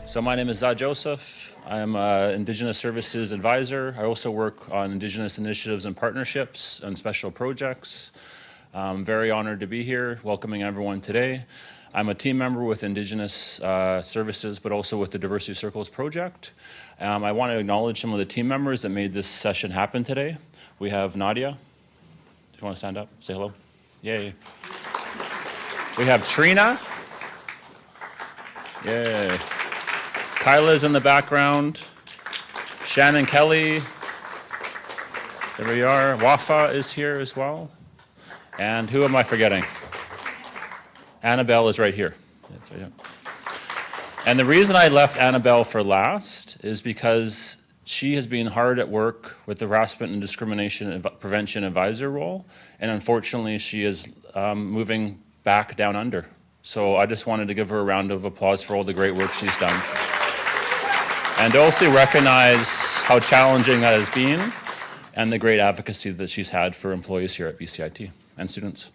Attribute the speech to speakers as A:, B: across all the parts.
A: So my name is Zah Joseph. I'm an Indigenous Services Advisor. I also work on Indigenous initiatives and partnerships and special projects. I'm very honored to be here, welcoming everyone today. I'm a team member with Indigenous Services, but also with the Diversity Circles project. I want to acknowledge some of the team members that made this session happen today. We have Nadia. Do you want to stand up? Say hello. Yay. We have Trina. Yay. Kyla's in the background. Shannon Kelly. There we are. WAVAW is here as well. And who am I forgetting? Annabelle is right here. That's right, yeah. And the reason I left Annabelle for last is because she has been hard at work with the Harassment and Discrimination Prevention Advisor role, and unfortunately she is moving back down under. So I just wanted to give her a round of applause for all the great work she's done. And also recognize how challenging that has been and the great advocacy that she's had for employees here at BCIT and students.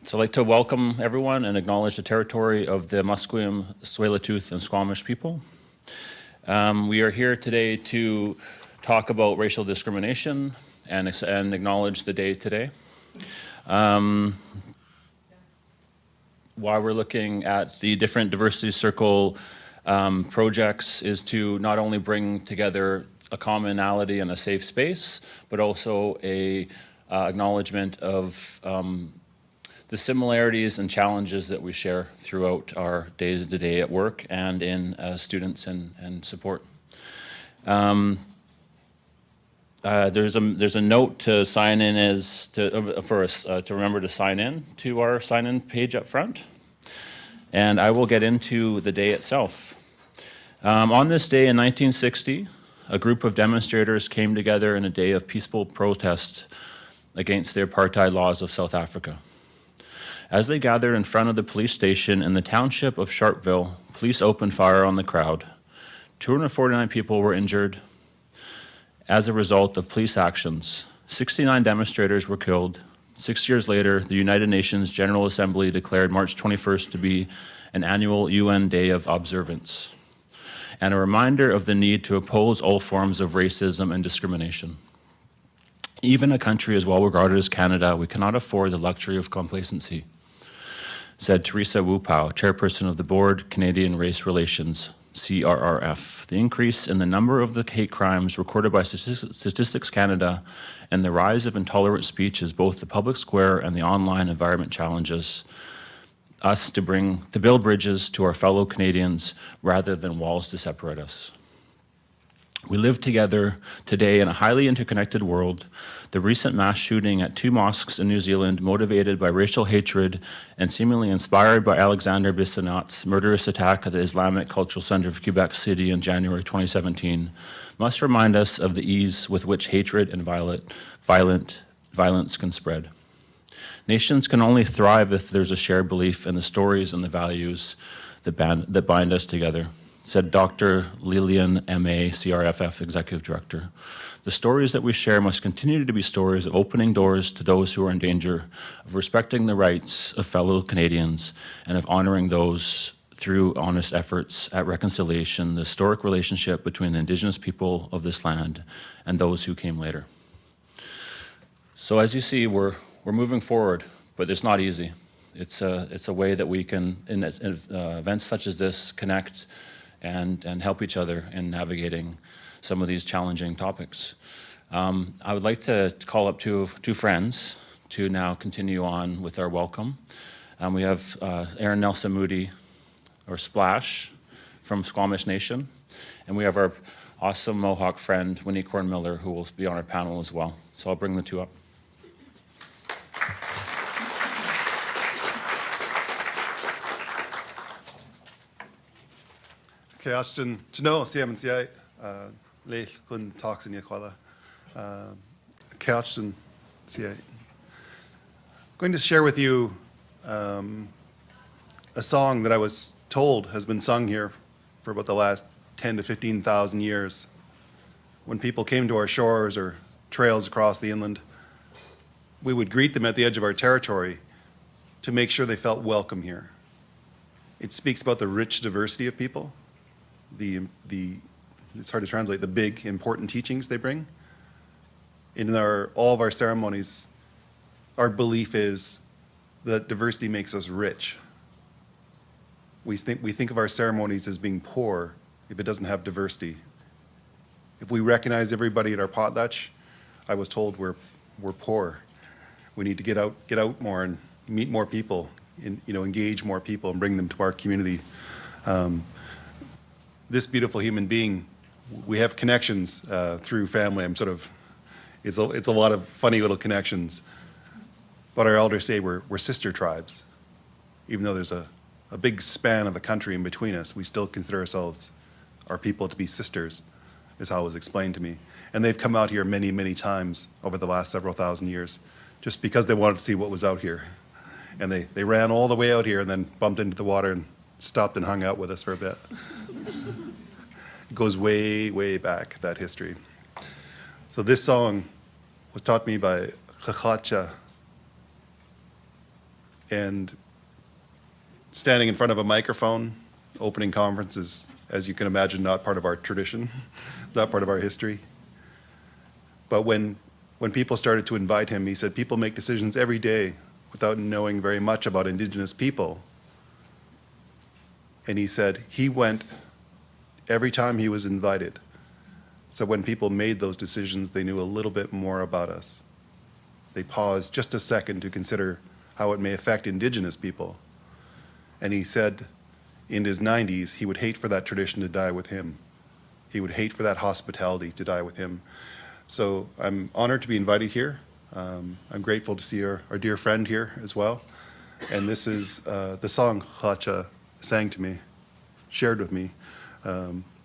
A: So I'd like to welcome everyone and acknowledge the territory of the Musqueam, Tsleil-Waututh, and Squamish people. We are here today to talk about racial discrimination and acknowledge the day today. While we're looking at the different Diversity Circle projects is to not only bring together a commonality and a safe space, but also a acknowledgement of the similarities and challenges that we share throughout our day-to-day at work and in students and support. There's a note to sign in to remember to sign in to our sign-in page up front, and I will get into the day itself. On this day in 1960, a group of demonstrators came together in a day of peaceful protest against the apartheid laws of South Africa. As they gathered in front of the police station in the township of Sharpeville, police opened fire on the crowd. 249 people were injured as a result of police actions. 69 demonstrators were killed. 6 years later, the United Nations General Assembly declared March 21st to be an annual UN Day of Observance, and a reminder of the need to oppose all forms of racism and discrimination. Even a country as well regarded as Canada, we cannot afford the luxury of complacency, said Teresa Wu Pao, chairperson of the Board, Canadian Race Relations, CRRF. The increase in the number of the hate crimes recorded by Statistics Canada and the rise of intolerant speech is both the public square and the online environment challenges us to build bridges to our fellow Canadians rather than walls to separate us. We live together today in a highly interconnected world. The recent mass shooting at 2 mosques in New Zealand, motivated by racial hatred and seemingly inspired by Alexander Bissonnat's murderous attack at the Islamic Cultural Center of Quebec City in January 2017, must remind us of the ease with which hatred and violence can spread. Nations can only thrive if there's a shared belief in the stories and the values that bind us together, said Dr. Lillian M.A., CRFF Executive Director. The stories that we share must continue to be stories of opening doors to those who are in danger, of respecting the rights of fellow Canadians, and of honoring those through honest efforts at reconciliation, the historic relationship between the Indigenous people of this land and those who came later. So as you see, we're moving forward, but it's not easy. It's a way that we can, in events such as this, connect and help each other in navigating some of these challenging topics. I would like to call up two friends to now continue on with our welcome. We have Aaron Nelson Moody, or Splash, from Squamish Nation, and we have our awesome Mohawk friend, Winnie Corn Miller, who will be on our panel as well. So I'll bring the two up.
B: Okay, Ashton, Jano, CMCI, Lech Kun Talks in Yakwala, Ashton, CI. I'm going to share with you a song that I was told has been sung here for about the last 10 to 15,000 years. When people came to our shores or trails across the inland, we would greet them at the edge of our territory to make sure they felt welcome here. It speaks about the rich diversity of people, it's hard to translate, the big, important teachings they bring. In all of our ceremonies, our belief is that diversity makes us rich. We think of our ceremonies as being poor if it doesn't have diversity. If we recognize everybody at our potlatch, I was told we're poor. We need to get out more and meet more people, engage more people and bring them to our community. This beautiful human being, we have connections through family. It's a lot of funny little connections. But our elders say we're sister tribes. Even though there's a big span of the country in between us, we still consider ourselves, our people, to be sisters, is how it was explained to me. And they've come out here many, many times over the last several thousand years, just because they wanted to see what was out here. And they ran all the way out here and then bumped into the water and stopped and hung out with us for a bit. It goes way, way back, that history. So this song was taught me by Chachacha, and standing in front of a microphone, opening conferences, as you can imagine, not part of our tradition, not part of our history. But when people started to invite him, he said, people make decisions every day without knowing very much about Indigenous people. And he said he went every time he was invited. So when people made those decisions, they knew a little bit more about us. They paused just a second to consider how it may affect Indigenous people. And he said in his 90s, he would hate for that tradition to die with him. He would hate for that hospitality to die with him. So I'm honored to be invited here. I'm grateful to see our dear friend here as well. And this is the song Chacha sang to me, shared with me.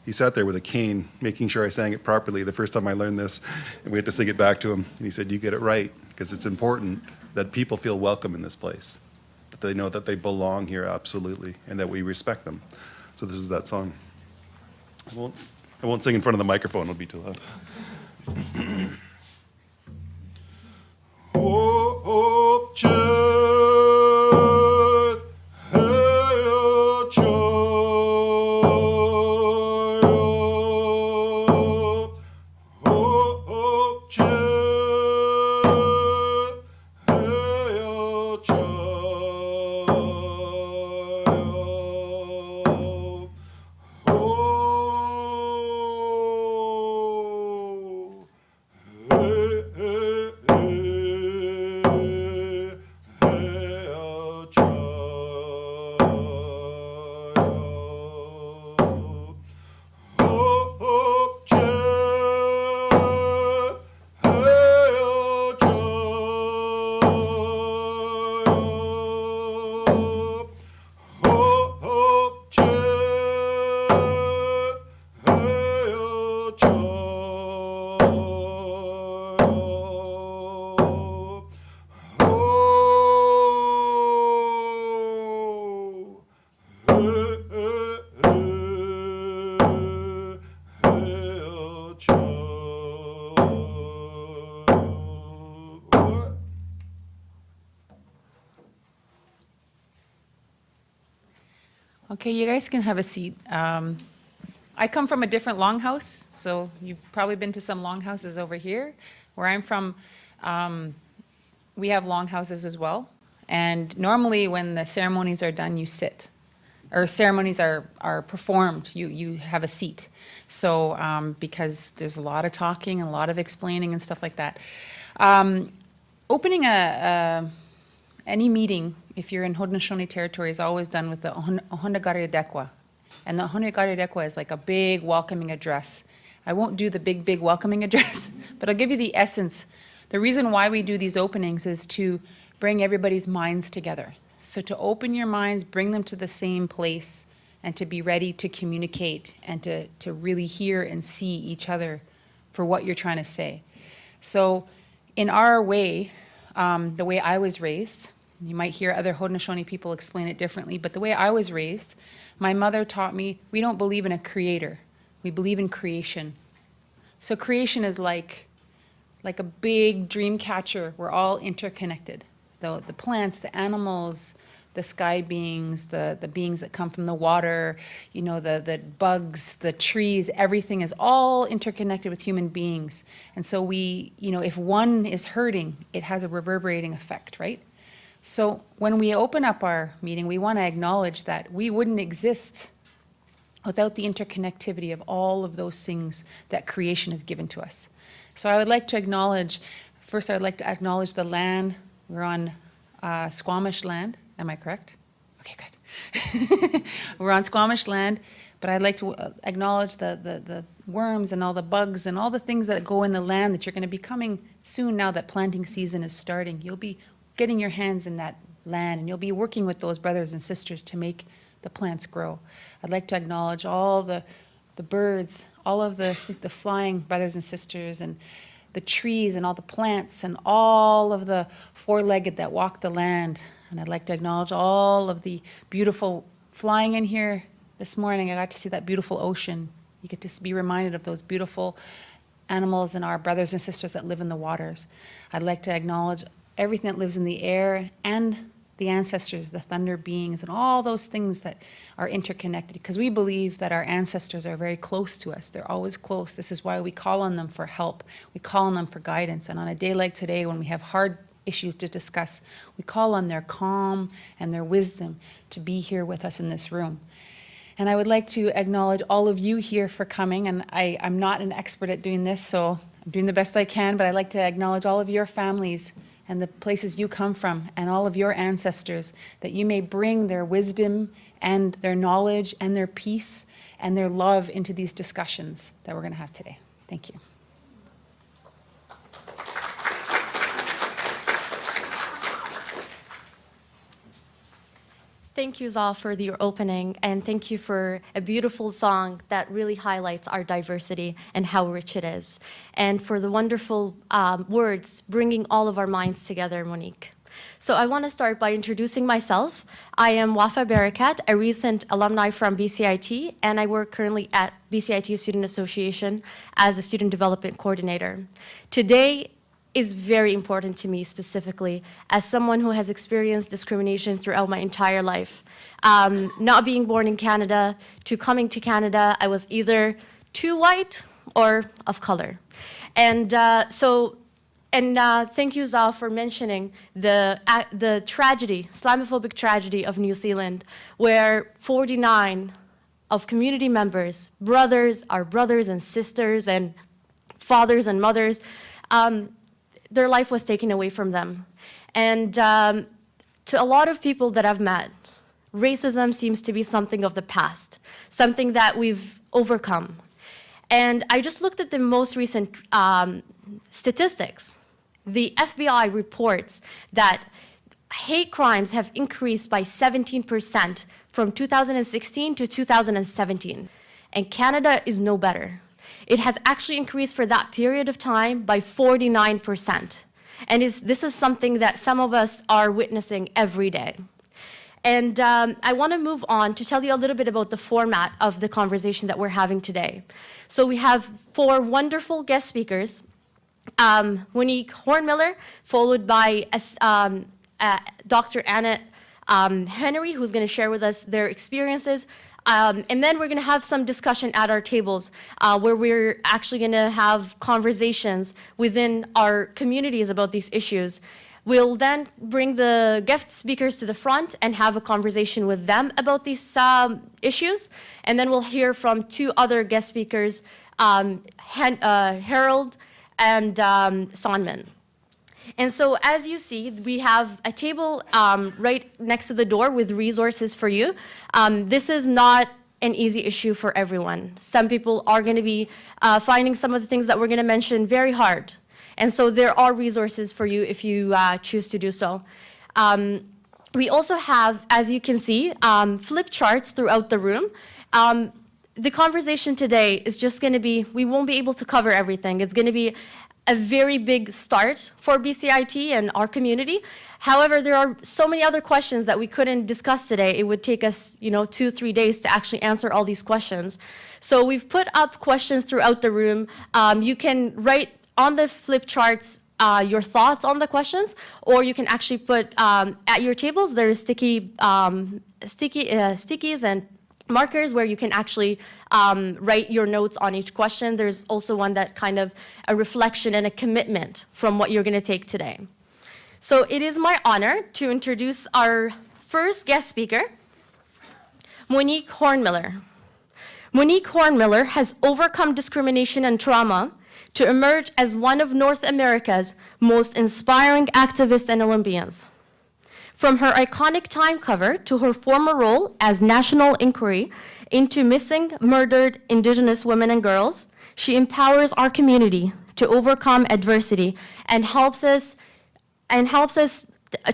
B: He sat there with a cane, making sure I sang it properly the first time I learned this, and we had to sing it back to him. And he said, you get it right, because it's important that people feel welcome in this place, that they know that they belong here absolutely, and that we respect them. So this is that song. I won't sing in front of the microphone, it'll be too loud. Oh,
C: Okay, you guys can have a seat. I come from a different longhouse, so you've probably been to some longhouses over here. Where I'm from, we have longhouses as well. And normally when the ceremonies are done, you sit. Or ceremonies are performed, you have a seat. So, because there's a lot of talking and a lot of explaining and stuff like that. Opening any meeting, if you're in Haudenosaunee territory, is always done with the Ohunagaridekwa. And the Ohunagaridekwa is like a big welcoming address. I won't do the big welcoming address, but I'll give you the essence. The reason why we do these openings is to bring everybody's minds together. So to open your minds, bring them to the same place, and to be ready to communicate and to really hear and see each other for what you're trying to say. So in our way, the way I was raised, you might hear other Haudenosaunee people explain it differently, but the way I was raised, my mother taught me, we don't believe in a creator, we believe in creation. So creation is like a big dream catcher. We're all interconnected. the plants, the animals, the sky beings, the beings that come from the water, you know, the bugs, the trees, everything is all interconnected with human beings. And so we, you know, if one is hurting, it has a reverberating effect, right? So when we open up our meeting, we want to acknowledge that we wouldn't exist without the interconnectivity of all of those things that creation has given to us. So I would like to acknowledge, first I would like to acknowledge the land. We're on Squamish land, am I correct? Okay, good. We're on Squamish land, but I'd like to acknowledge the worms and all the bugs and all the things that go in the land that you're going to be coming soon now that planting season is starting. You'll be getting your hands in that land and you'll be working with those brothers and sisters to make the plants grow. I'd like to acknowledge all the birds, all of the flying brothers and sisters, and the trees and all the plants and all of the four-legged that walk the land. And I'd like to acknowledge all of the beautiful flying in here this morning. I got to see that beautiful ocean. You get to be reminded of those beautiful animals and our brothers and sisters that live in the waters. I'd like to acknowledge everything that lives in the air and the ancestors, the thunder beings, and all those things that are interconnected, because we believe that our ancestors are very close to us. They're always close. This is why we call on them for help. We call on them for guidance. And on a day like today, when we have hard issues to discuss, we call on their calm and their wisdom to be here with us in this room. And I would like to acknowledge all of you here for coming. And I'm not an expert at doing this, so I'm doing the best I can, but I'd like to acknowledge all of your families and the places you come from, and all of your ancestors, that you may bring their wisdom and their knowledge and their peace and their love into these discussions that we're going to have today. Thank you.
D: Thank you, Zal, for your opening, and thank you for a beautiful song that really highlights our diversity and how rich it is, and for the wonderful words bringing all of our minds together, Monique. So I want to start by introducing myself. I am Wafa Barakat, a recent alumni from BCIT, and I work currently at BCIT Student Association as a Student Development Coordinator. Today is very important to me specifically as someone who has experienced discrimination throughout my entire life. Not being born in Canada to coming to Canada, I was either too white or of color. And thank you, Zal, for mentioning the tragedy, Islamophobic tragedy of New Zealand, where 49 of community members, our brothers and sisters and fathers and mothers, their life was taken away from them. And to a lot of people that I've met, racism seems to be something of the past, something that we've overcome. And I just looked at the most recent statistics. The FBI reports that hate crimes have increased by 17% from 2016 to 2017. And Canada is no better. It has actually increased for that period of time by 49%. And this is something that some of us are witnessing every day. And I want to move on to tell you a little bit about the format of the conversation that we're having today. So we have 4 wonderful guest speakers, Monique Hornmiller, followed by Dr. Annette Henry, who's going to share with us their experiences. And then we're going to have some discussion at our tables where we're actually going to have conversations within our communities about these issues. We'll then bring the guest speakers to the front and have a conversation with them about these issues. And then we'll hear from 2 other guest speakers, Harold and Sonmin. And so as you see, we have a table right next to the door with resources for you. This is not an easy issue for everyone. Some people are going to be finding some of the things that we're going to mention very hard. And so there are resources for you if you choose to do so. We also have, as you can see, flip charts throughout the room. The conversation today is just going to be, we won't be able to cover everything. It's going to be a very big start for BCIT and our community. However, there are so many other questions that we couldn't discuss today. It would take us, 2-3 days to actually answer all these questions. So we've put up questions throughout the room. You can write on the flip charts your thoughts on the questions, or you can actually put at your tables, there's stickies and markers where you can actually write your notes on each question. There's also one that kind of a reflection and a commitment from what you're going to take today. So it is my honor to introduce our first guest speaker, Monique Hornmiller. Monique Hornmiller has overcome discrimination and trauma to emerge as one of North America's most inspiring activists and Olympians. From her iconic Time cover to her former role as National Inquiry into Missing, Murdered Indigenous Women and Girls, she empowers our community to overcome adversity and helps us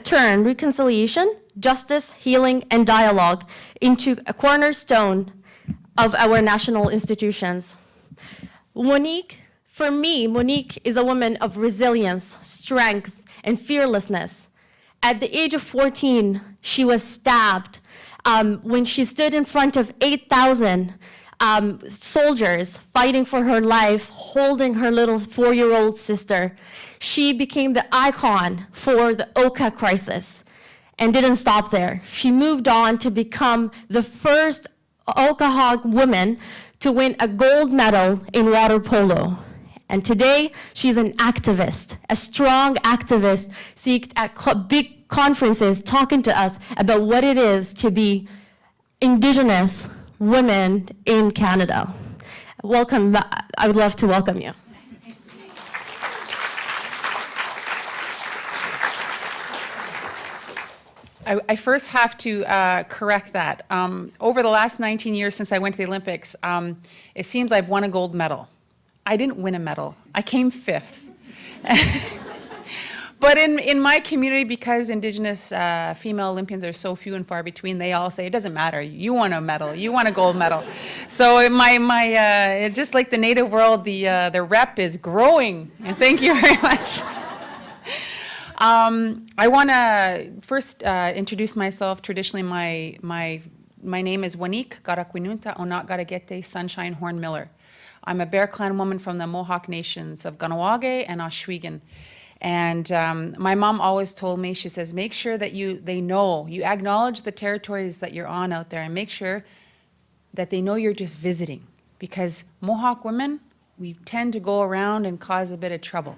D: turn reconciliation, justice, healing, and dialogue into a cornerstone of our national institutions. For me, Monique is a woman of resilience, strength, and fearlessness. At the age of 14, she was stabbed when she stood in front of 8,000 soldiers fighting for her life, holding her little 4-year-old sister. She became the icon for the Oka crisis and didn't stop there. She moved on to become the first Okahog woman to win a gold medal in water polo. And today, she's an activist, a strong activist, seeked at big conferences talking to us about what it is to be Indigenous women in Canada. Welcome, I would love to welcome you.
C: I first have to correct that. Over the last 19 years since I went to the Olympics, it seems I've won a gold medal. I didn't win a medal. I came 5th. But in my community, because Indigenous female Olympians are so few and far between, they all say, it doesn't matter, you won a medal, you won a gold medal. So just like the Native world, the rep is growing, and thank you very much. I want to first introduce myself. Traditionally, my name is Wanique Garakwinunta Onat Garagete Sunshine Hornmiller. I'm a Bear Clan woman from the Mohawk nations of Ganawage and Ohsweken. And my mom always told me, she says, make sure that you acknowledge the territories that you're on out there, and make sure that they know you're just visiting. Because Mohawk women, we tend to go around and cause a bit of trouble.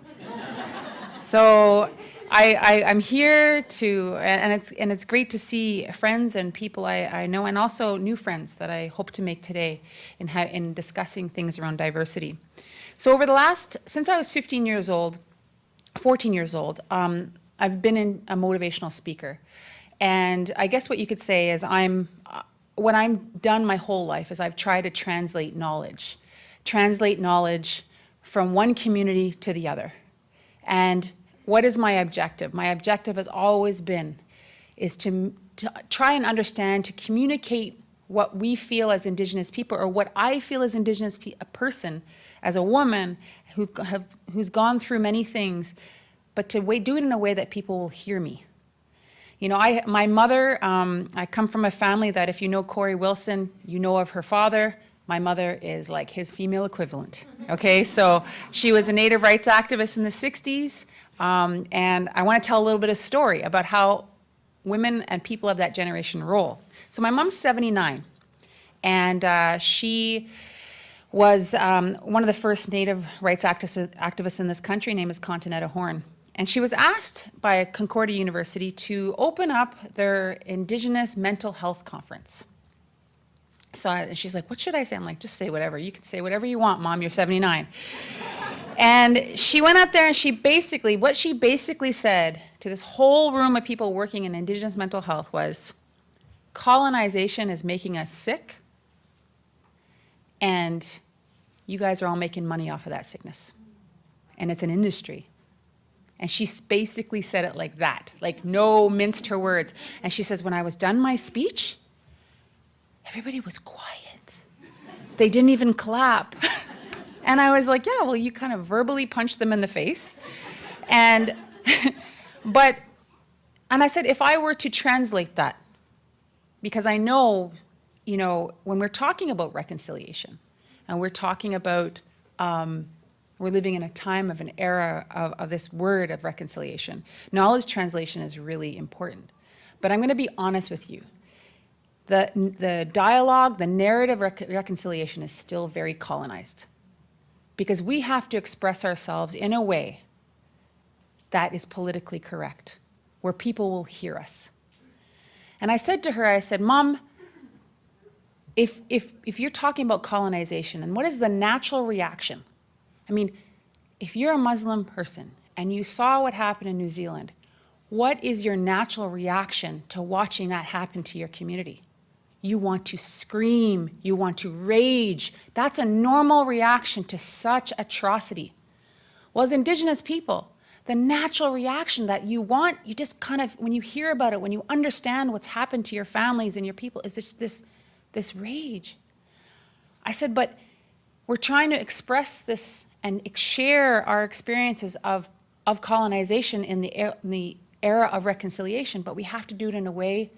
C: So I'm here to, and it's great to see friends and people I know, and also new friends that I hope to make today in discussing things around diversity. So since I was 14 years old, I've been a motivational speaker. And I guess what you could say is what I've done my whole life is I've tried to translate knowledge from one community to the other. And what is my objective? My objective has always been to try and understand, to communicate what we feel as Indigenous people, or what I feel as Indigenous a person, as a woman who's gone through many things, but to do it in a way that people will hear me. You know, my mother, I come from a family that, if you know Corey Wilson, you know of her father. My mother is like his female equivalent, okay? So she was a Native rights activist in the 60s, and I want to tell a little bit of story about how women and people of that generation roll. So my mom's 79, and she was one of the first Native rights activists in this country. Her name is Continetta Horn. And she was asked by Concordia University to open up their Indigenous mental health conference. So she's like, what should I say? I'm like, just say whatever. You can say whatever you want, Mom, you're 79. And she went up there, and what she basically said to this whole room of people working in Indigenous mental health was, colonization is making us sick, and you guys are all making money off of that sickness. And it's an industry. And she basically said it like that, like no minced her words. And she says, when I was done my speech, everybody was quiet. They didn't even clap. And I was like, yeah, well, you kind of verbally punched them in the face. And I said, if I were to translate that, because I know, when we're talking about reconciliation, and we're talking about We're living in a time of an era of this word of reconciliation. Knowledge translation is really important. But I'm going to be honest with you. The dialogue, the narrative reconciliation is still very colonized. Because we have to express ourselves in a way that is politically correct, where people will hear us. And I said to her, I said, Mom, if you're talking about colonization, and what is the natural reaction? I mean, if you're a Muslim person and you saw what happened in New Zealand, what is your natural reaction to watching that happen to your community? You want to scream, you want to rage. That's a normal reaction to such atrocity. Well, as Indigenous people, the natural reaction that you want, you just kind of, when you hear about it, when you understand what's happened to your families and your people, is this rage. I said, but we're trying to express this and share our experiences of colonization in the era of reconciliation, but we have to do it in a way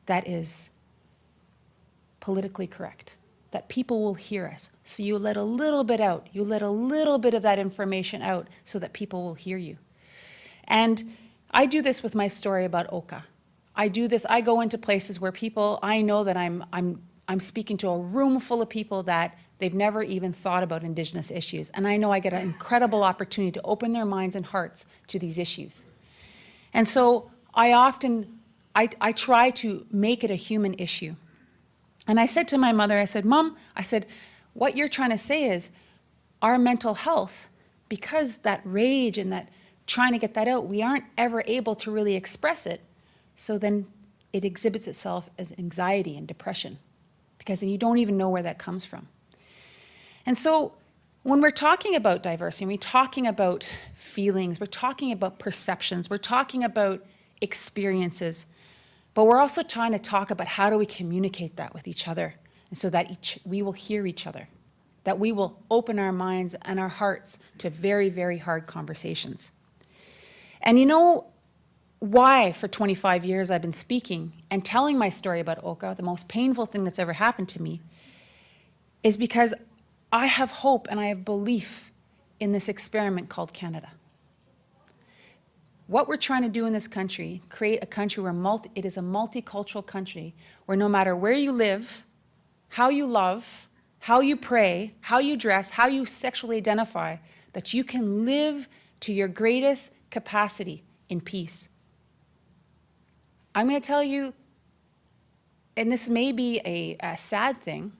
C: that is politically correct, that people will hear us. So you let a little bit out, you let a little bit of that information out so that people will hear you. And I do this with my story about Oka. I do this, I go into places where people, I know that I'm speaking to a room full of people that they've never even thought about Indigenous issues. And I know I get an incredible opportunity to open their minds and hearts to these issues. And so I try to make it a human issue. And I said to my mother, I said, Mom, I said, what you're trying to say is our mental health, because that rage and that trying to get that out, we aren't ever able to really express it. So then it exhibits itself as anxiety and depression, because you don't even know where that comes from. And so when we're talking about diversity, we're talking about feelings, we're talking about perceptions, we're talking about experiences, but we're also trying to talk about how do we communicate that with each other, and so that we will hear each other, that we will open our minds and our hearts to very, very hard conversations. And you know why for 25 years I've been speaking and telling my story about Oka, the most painful thing that's ever happened to me, is because I have hope and I have belief in this experiment called Canada. What we're trying to do in this country, create a country where it is a multicultural country, where no matter where you live, how you love, how you pray, how you dress, how you sexually identify, that you can live to your greatest capacity in peace. I'm going to tell you, and this may be a sad thing,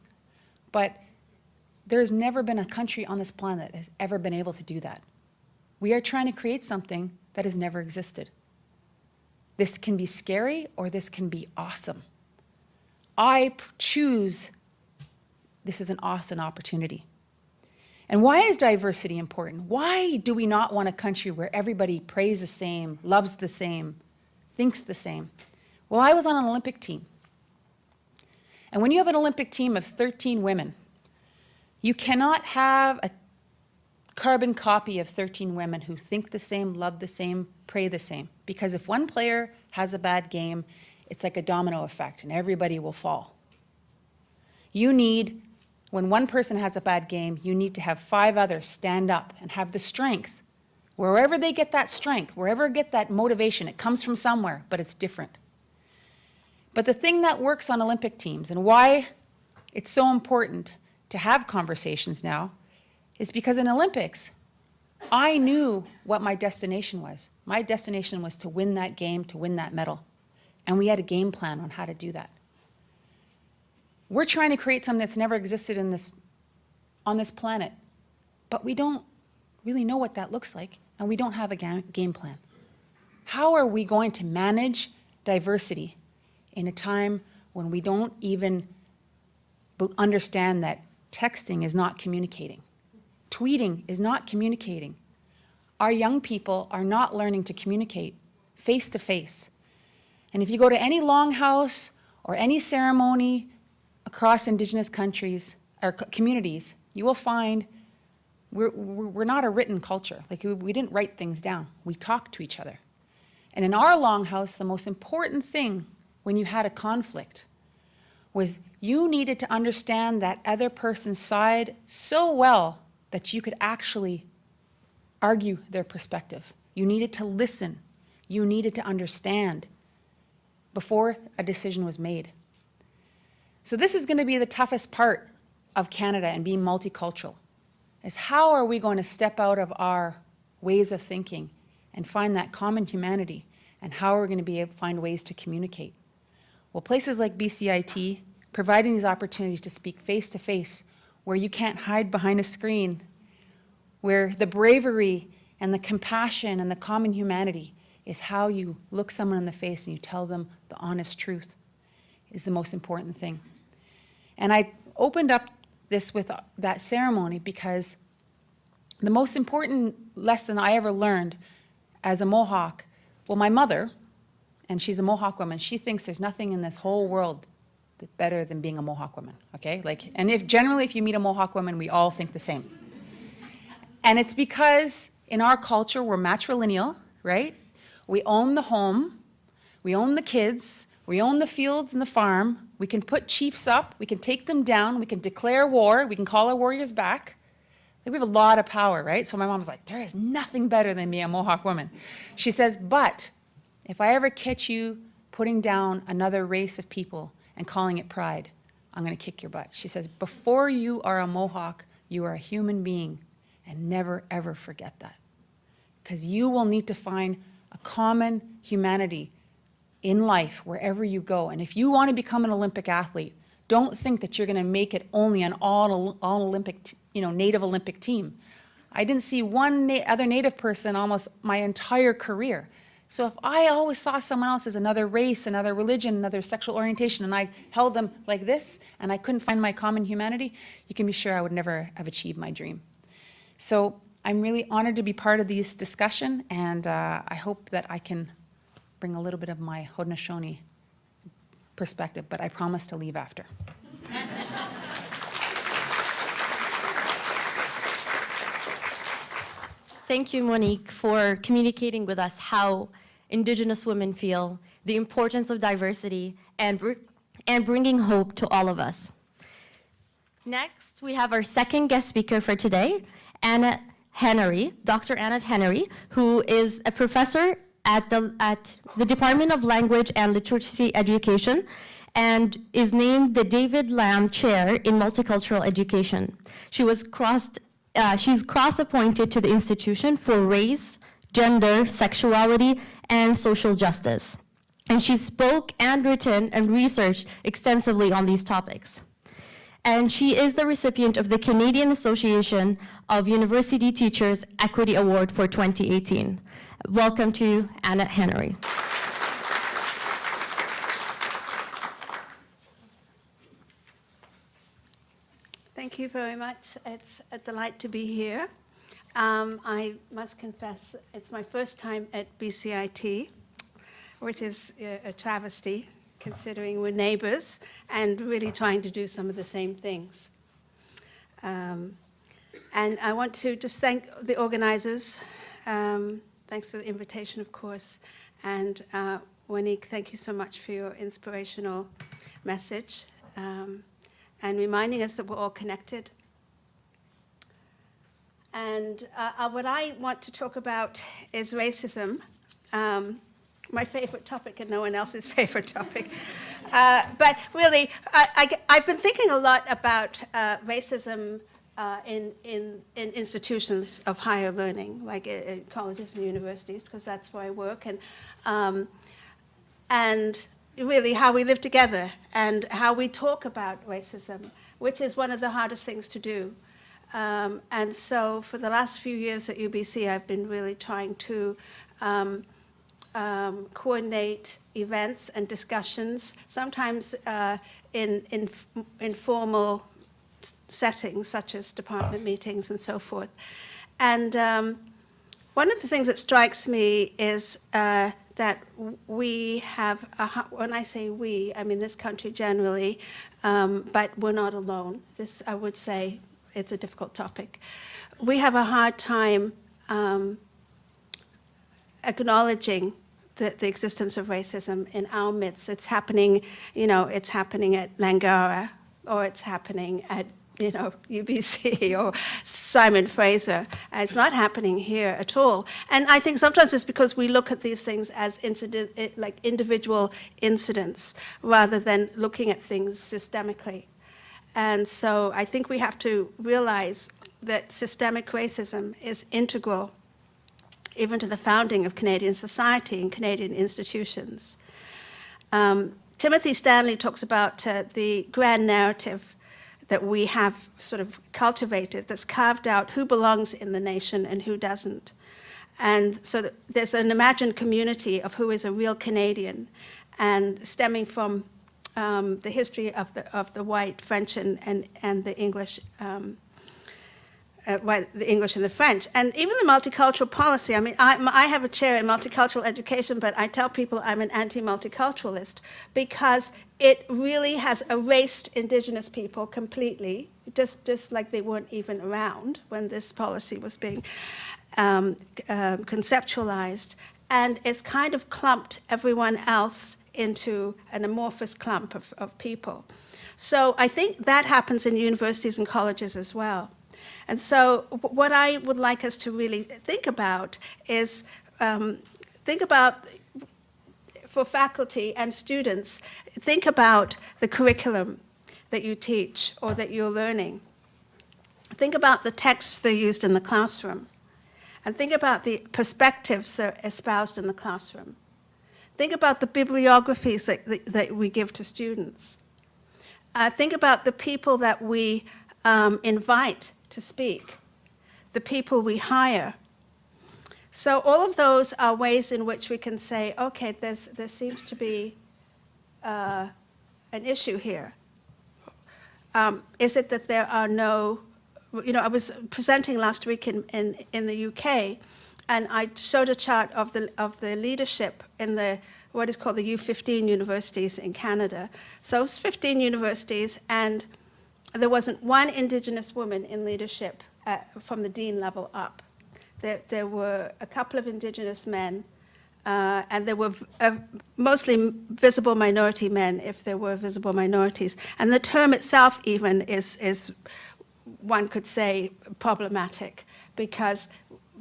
C: but there's never been a country on this planet that has ever been able to do that. We are trying to create something that has never existed. This can be scary or this can be awesome. I choose this is an awesome opportunity. And why is diversity important? Why do we not want a country where everybody prays the same, loves the same, thinks the same? Well, I was on an Olympic team. And when you have an Olympic team of 13 women, you cannot have a carbon copy of 13 women who think the same, love the same, pray the same. Because if one player has a bad game, it's like a domino effect and everybody will fall. When one person has a bad game, you need to have 5 others stand up and have the strength. Wherever they get that strength, wherever they get that motivation, it comes from somewhere, but it's different. But the thing that works on Olympic teams and why it's so important to have conversations now is because in Olympics, I knew what my destination was. My destination was to win that game, to win that medal. And we had a game plan on how to do that. We're trying to create something that's never existed on this planet, but we don't really know what that looks like, and we don't have a game plan. How are we going to manage diversity in a time when we don't even understand that texting is not communicating? Tweeting is not communicating. Our young people are not learning to communicate face to face. And if you go to any longhouse or any ceremony across Indigenous countries or communities, you will find we're not a written culture. Like we didn't write things down. We talk to each other. And in our longhouse, the most important thing when you had a conflict was you needed to understand that other person's side so well that you could actually argue their perspective. You needed to listen. You needed to understand before a decision was made. So this is going to be the toughest part of Canada and being multicultural, is how are we going to step out of our ways of thinking and find that common humanity, and how are we going to be able to find ways to communicate? Well, places like BCIT, providing these opportunities to speak face to face, where you can't hide behind a screen, where the bravery and the compassion and the common humanity is how you look someone in the face and you tell them the honest truth, is the most important thing. And I opened up this with that ceremony because the most important lesson I ever learned as a Mohawk, well, my mother, and she's a Mohawk woman, she thinks there's nothing in this whole world that's better than being a Mohawk woman, okay? And generally if you meet a Mohawk woman, we all think the same. And it's because in our culture, we're matrilineal, right? We own the home, we own the kids, we own the fields and the farm. We can put chiefs up, we can take them down, we can declare war, we can call our warriors back. We have a lot of power, right? So my mom's like, there is nothing better than being a Mohawk woman. She says, but if I ever catch you putting down another race of people and calling it pride, I'm going to kick your butt. She says, before you are a Mohawk, you are a human being, and never, ever forget that. Because you will need to find a common humanity in life wherever you go. And if you want to become an Olympic athlete, don't think that you're going to make it only an all Olympic, Native Olympic team. I didn't see one other Native person almost my entire career. So if I always saw someone else as another race, another religion, another sexual orientation, and I held them like this, and I couldn't find my common humanity, you can be sure I would never have achieved my dream. So I'm really honored to be part of this discussion, and I hope that I can bring a little bit of my Haudenosaunee perspective, but I promise to leave after.
D: Thank you, Monique, for communicating with us how Indigenous women feel, the importance of diversity, and bringing hope to all of us. Next, we have our second guest speaker for today, Anna Henry, Dr. Anna Henry, who is a professor at the Department of Language and Literacy Education and is named the David Lamb Chair in Multicultural Education. She's cross-appointed to the Institution for Race, Gender, Sexuality, and Social Justice. And she spoke and written and researched extensively on these topics. And she is the recipient of the Canadian Association of University Teachers Equity Award for 2018. Welcome to Anna Henry.
E: Thank you very much. It's a delight to be here. I must confess, it's my first time at BCIT, which is a travesty, considering we're neighbors and really trying to do some of the same things. And I want to just thank the organizers. Thanks for the invitation, of course. And Monique, thank you so much for your inspirational message and reminding us that we're all connected. And what I want to talk about is racism. My favorite topic and no one else's favorite topic. But really, I've been thinking a lot about racism in institutions of higher learning, like at colleges and universities, because that's where I work, and really how we live together and how we talk about racism, which is one of the hardest things to do. And so for the last few years at UBC, I've been really trying to coordinate events and discussions, sometimes in informal settings, such as department meetings and so forth. And one of the things that strikes me is that we have, when I say we, I mean this country generally, but we're not alone. This, I would say, it's a difficult topic. We have a hard time acknowledging the existence of racism in our midst. It's happening, it's happening at Langara, or it's happening at UBC or Simon Fraser. It's not happening here at all. And I think sometimes it's because we look at these things as like individual incidents rather than looking at things systemically. And so I think we have to realize that systemic racism is integral even to the founding of Canadian society and Canadian institutions. Timothy Stanley talks about the grand narrative that we have sort of cultivated that's carved out who belongs in the nation and who doesn't. And so there's an imagined community of who is a real Canadian, and stemming from the history of the white, French, and the English, the English and the French. And even the multicultural policy, I mean, I have a chair in multicultural education, but I tell people I'm an anti-multiculturalist because it really has erased Indigenous people completely, just like they weren't even around when this policy was being conceptualized. And it's kind of clumped everyone else into an amorphous clump of people. So I think that happens in universities and colleges as well. And so what I would like us to really think about is, think about, for faculty and students, think about the curriculum that you teach or that you're learning. Think about the texts that are used in the classroom. And think about the perspectives that are espoused in the classroom. Think about the bibliographies that we give to students. Think about the people that we invite to speak, the people we hire. So all of those are ways in which we can say, okay, there seems to be an issue here. Is it that there are no, I was presenting last week in the UK, and I showed a chart of the leadership in what is called the U15 universities in Canada. So it's 15 universities, and there wasn't one Indigenous woman in leadership from the dean level up. There were a couple of Indigenous men, and there were mostly visible minority men, if there were visible minorities. And the term itself even is one could say, problematic, because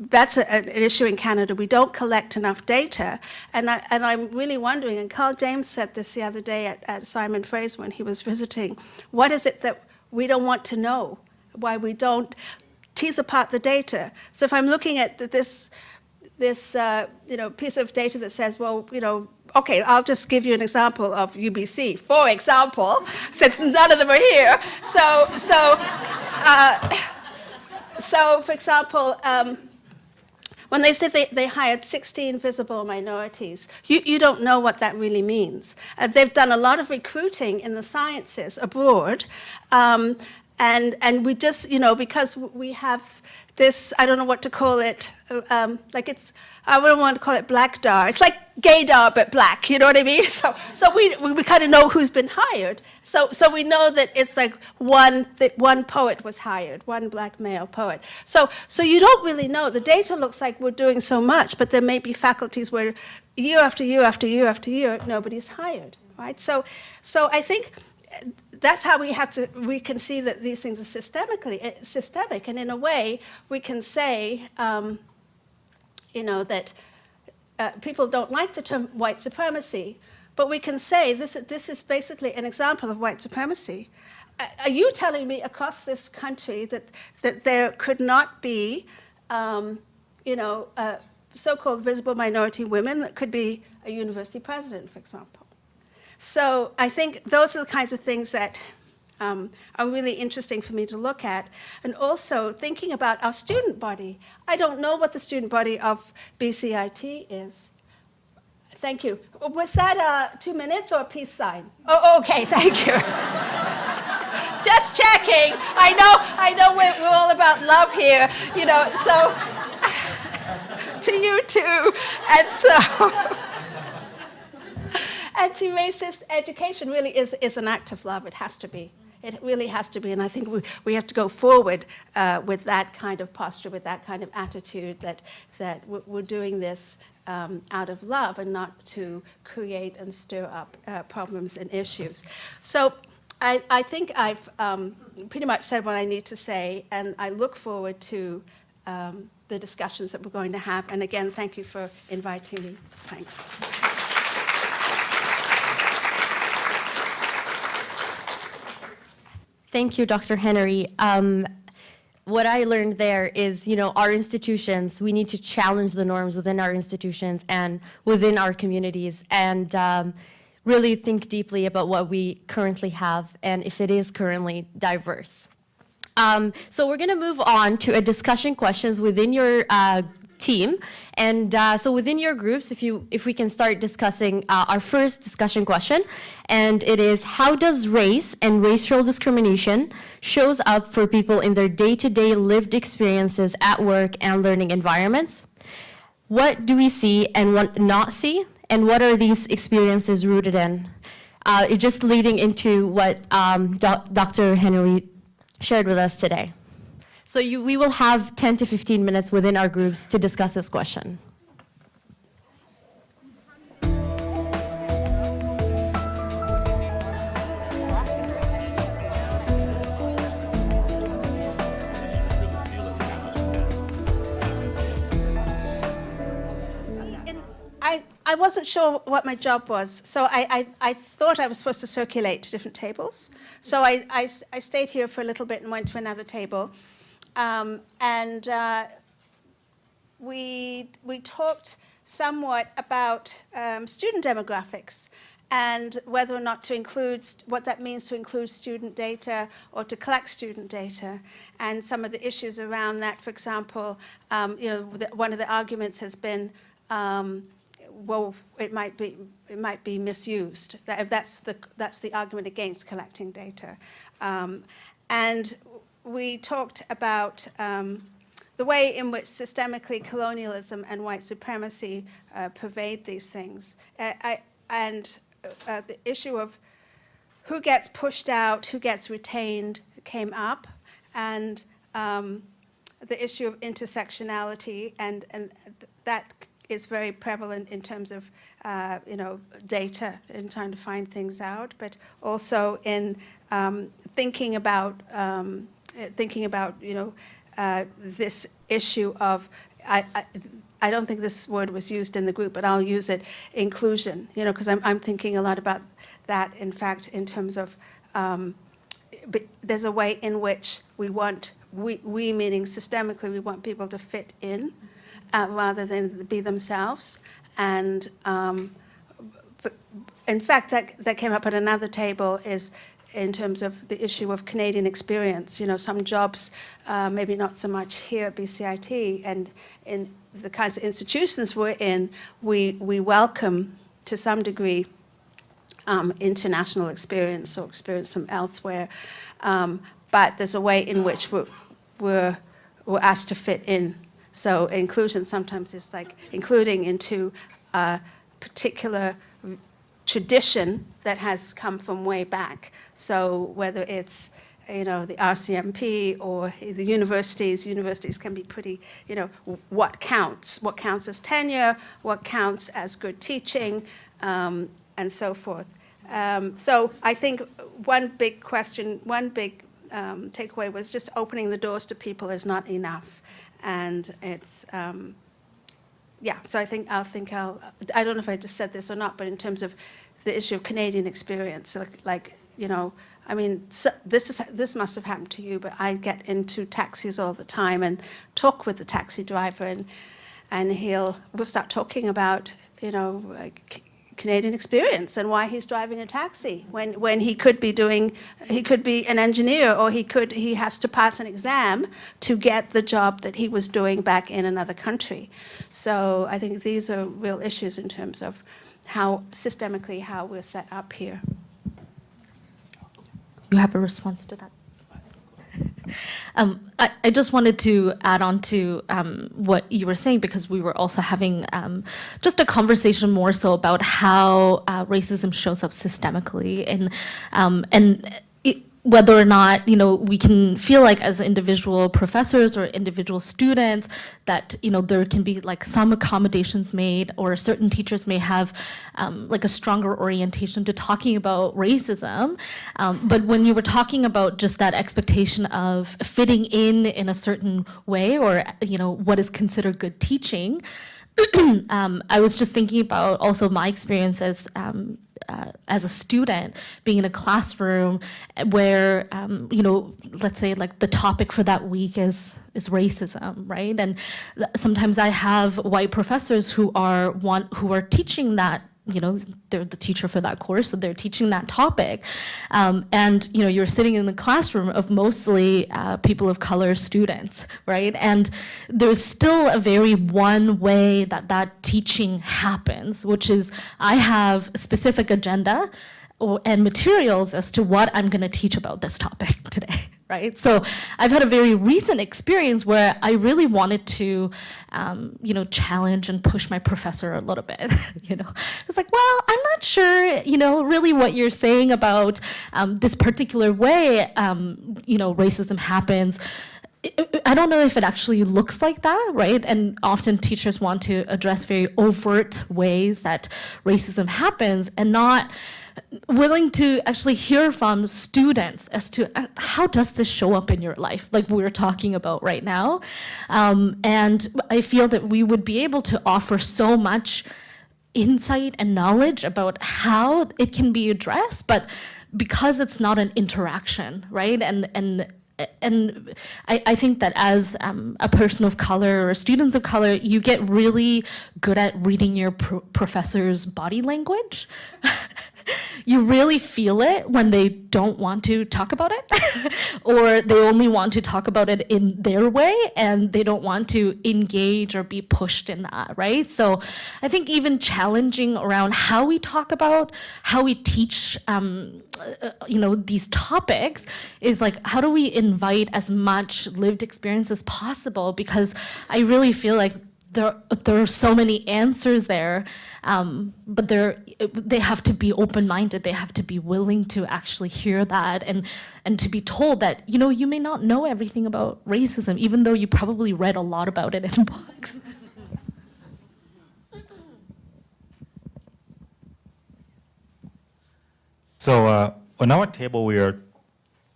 E: that's an issue in Canada. We don't collect enough data, and I'm really wondering, and Carl James said this the other day at Simon Fraser when he was visiting, what is it that we don't want to know? Why we don't tease apart the data? So if I'm looking at this piece of data that says, well, okay, I'll just give you an example of UBC, for example, since none of them are here. So for example, when they say they hired 16 visible minorities, you don't know what that really means. They've done a lot of recruiting in the sciences abroad, and we just, because we have this, I don't know what to call it, I wouldn't want to call it blackdar. It's like gaydar, but black, you know what I mean? So we kind of know who's been hired. So we know that it's like one poet was hired, one black male poet. So you don't really know. The data looks like we're doing so much, but there may be faculties where year after year after year after year, nobody's hired, right? So I think that's how we can see that these things are systemic, and in a way, we can say, that people don't like the term white supremacy, but we can say this is basically an example of white supremacy. Are you telling me across this country that there could not be, so-called visible minority women that could be a university president, for example? So I think those are the kinds of things that are really interesting for me to look at. And also thinking about our student body. I don't know what the student body of BCIT is. Thank you. Was that 2 minutes or a peace sign? Oh, okay, thank you. Just checking. I know we're all about love here, so to you too. And so, anti-racist education really is an act of love. It has to be. It really has to be, and I think we have to go forward with that kind of posture, with that kind of attitude that we're doing this out of love and not to create and stir up problems and issues. So I think I've pretty much said what I need to say, and I look forward to the discussions that we're going to have. And again, thank you for inviting me. Thanks.
D: Thank you, Dr. Henry. What I learned there is, our institutions, we need to challenge the norms within our institutions and within our communities, and really think deeply about what we currently have and if it is currently diverse. So we're going to move on to a discussion questions within your team. And so within your groups, if we can start discussing our first discussion question, and it is, how does race and racial discrimination shows up for people in their day-to-day lived experiences at work and learning environments? What do we see and what not see? And what are these experiences rooted in? Just leading into what Dr. Henry shared with us today. So we will have 10 to 15 minutes within our groups to discuss this question.
E: I wasn't sure what my job was, so I thought I was supposed to circulate to different tables. So I stayed here for a little bit and went to another table. And we talked somewhat about student demographics and whether or not to include, what that means to include student data or to collect student data, and some of the issues around that. For example, one of the arguments has been, well, it might be misused. That's the argument against collecting data, and we talked about the way in which systemically colonialism and white supremacy pervade these things, and the issue of who gets pushed out, who gets retained came up, and the issue of intersectionality, and that is very prevalent in terms of data in trying to find things out, but also in thinking about this issue of, I don't think this word was used in the group, but I'll use it, inclusion, because I'm thinking a lot about that, in fact, in terms of, but there's a way in which we meaning systemically, we want people to fit in rather than be themselves. And but in fact, that came up at another table, is in terms of the issue of Canadian experience. Some jobs, maybe not so much here at BCIT, and in the kinds of institutions we're in, we welcome, to some degree, international experience or experience from elsewhere. But there's a way in which we're asked to fit in. So inclusion sometimes is like including into a particular tradition that has come from way back. So whether it's the RCMP or the universities can be pretty, what counts as tenure, what counts as good teaching, and so forth. So I think one big takeaway was just opening the doors to people is not enough. And it's, so I don't know if I just said this or not, but in terms of the issue of Canadian experience, this must have happened to you, but I get into taxis all the time and talk with the taxi driver, and we'll start talking about, Canadian experience and why he's driving a taxi when he could be an engineer, or he has to pass an exam to get the job that he was doing back in another country. So I think these are real issues in terms of how we're set up here.
F: You have a response to that? I just wanted to add on to what you were saying, because we were also having just a conversation more so about how racism shows up systemically, and whether or not, we can feel like as individual professors or individual students that, there can be like some accommodations made, or certain teachers may have like a stronger orientation to talking about racism. But when you were talking about just that expectation of fitting in a certain way, or, what is considered good teaching, I was just thinking about also my experience as a student, being in a classroom where, let's say like the topic for that week is racism, right? And sometimes I have white professors who are teaching that. They're the teacher for that course, so they're teaching that topic. And, you're sitting in the classroom of mostly people of color students, right? And there's still a very one way that teaching happens, which is I have a specific agenda and materials as to what I'm gonna teach about this topic today, right? So I've had a very recent experience where I really wanted to, challenge and push my professor a little bit, It's like, well, I'm not sure, really what you're saying about this particular way, racism happens. I don't know if it actually looks like that, right? And often teachers want to address very overt ways that racism happens and not willing to actually hear from students as to how does this show up in your life, like we're talking about right now. And I feel that we would be able to offer so much insight and knowledge about how it can be addressed, but because it's not an interaction, right? And I think that as a person of color or students of color, you get really good at reading your professor's body language. You really feel it when they don't want to talk about it, or they only want to talk about it in their way, and they don't want to engage or be pushed in that, right? So I think even challenging around how we talk about, how we teach, these topics is like, how do we invite as much lived experience as possible? Because I really feel like there are so many answers there, but they have to be open-minded. They have to be willing to actually hear that and to be told that, you may not know everything about racism, even though you probably read a lot about it in books.
G: So on our table, we are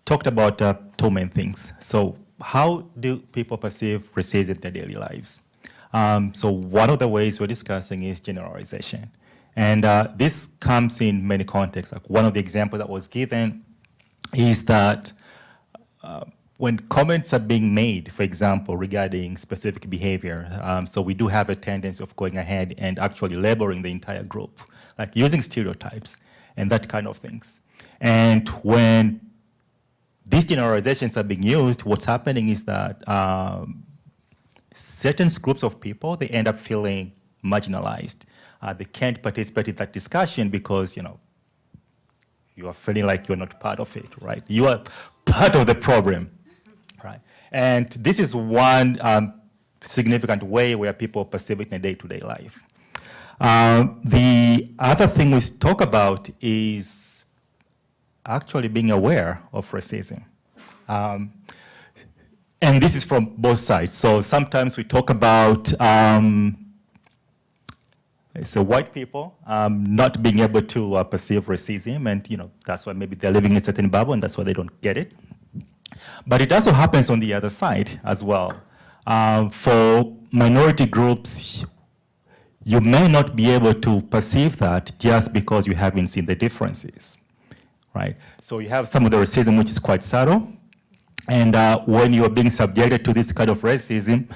G: talked about two main things. So how do people perceive racism in their daily lives? So one of the ways we're discussing is generalization. And this comes in many contexts. Like one of the examples that was given is that when comments are being made, for example, regarding specific behavior, so we do have a tendency of going ahead and actually labeling the entire group, like using stereotypes and that kind of things. And when these generalizations are being used, what's happening is that certain groups of people, they end up feeling marginalized. They can't participate in that discussion because, you are feeling like you're not part of it, right? You are part of the problem, right? And this is one significant way where people perceive it in a day-to-day life. The other thing we talk about is actually being aware of racism. And this is from both sides. So sometimes we talk about white people not being able to perceive racism, and that's why maybe they're living in a certain bubble, and that's why they don't get it. But it also happens on the other side as well. For minority groups, you may not be able to perceive that just because you haven't seen the differences, right? So you have some of the racism which is quite subtle, and when you're being subjected to this kind of racism,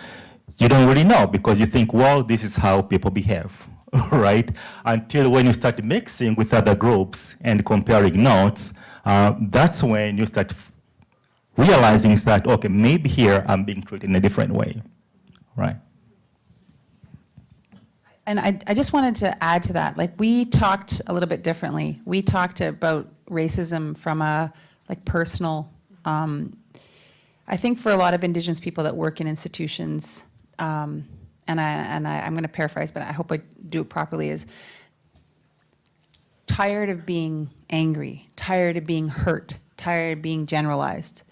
G: you don't really know because you think, well, this is how people behave, right? Until when you start mixing with other groups and comparing notes, that's when you start realizing that, okay, maybe here I'm being treated in a different way, right?
C: And I just wanted to add to that, like we talked a little bit differently. We talked about racism from a personal, I think for a lot of Indigenous people that work in institutions, and I'm going to paraphrase, but I hope I do it properly, is tired of being angry, tired of being hurt, tired of being generalized,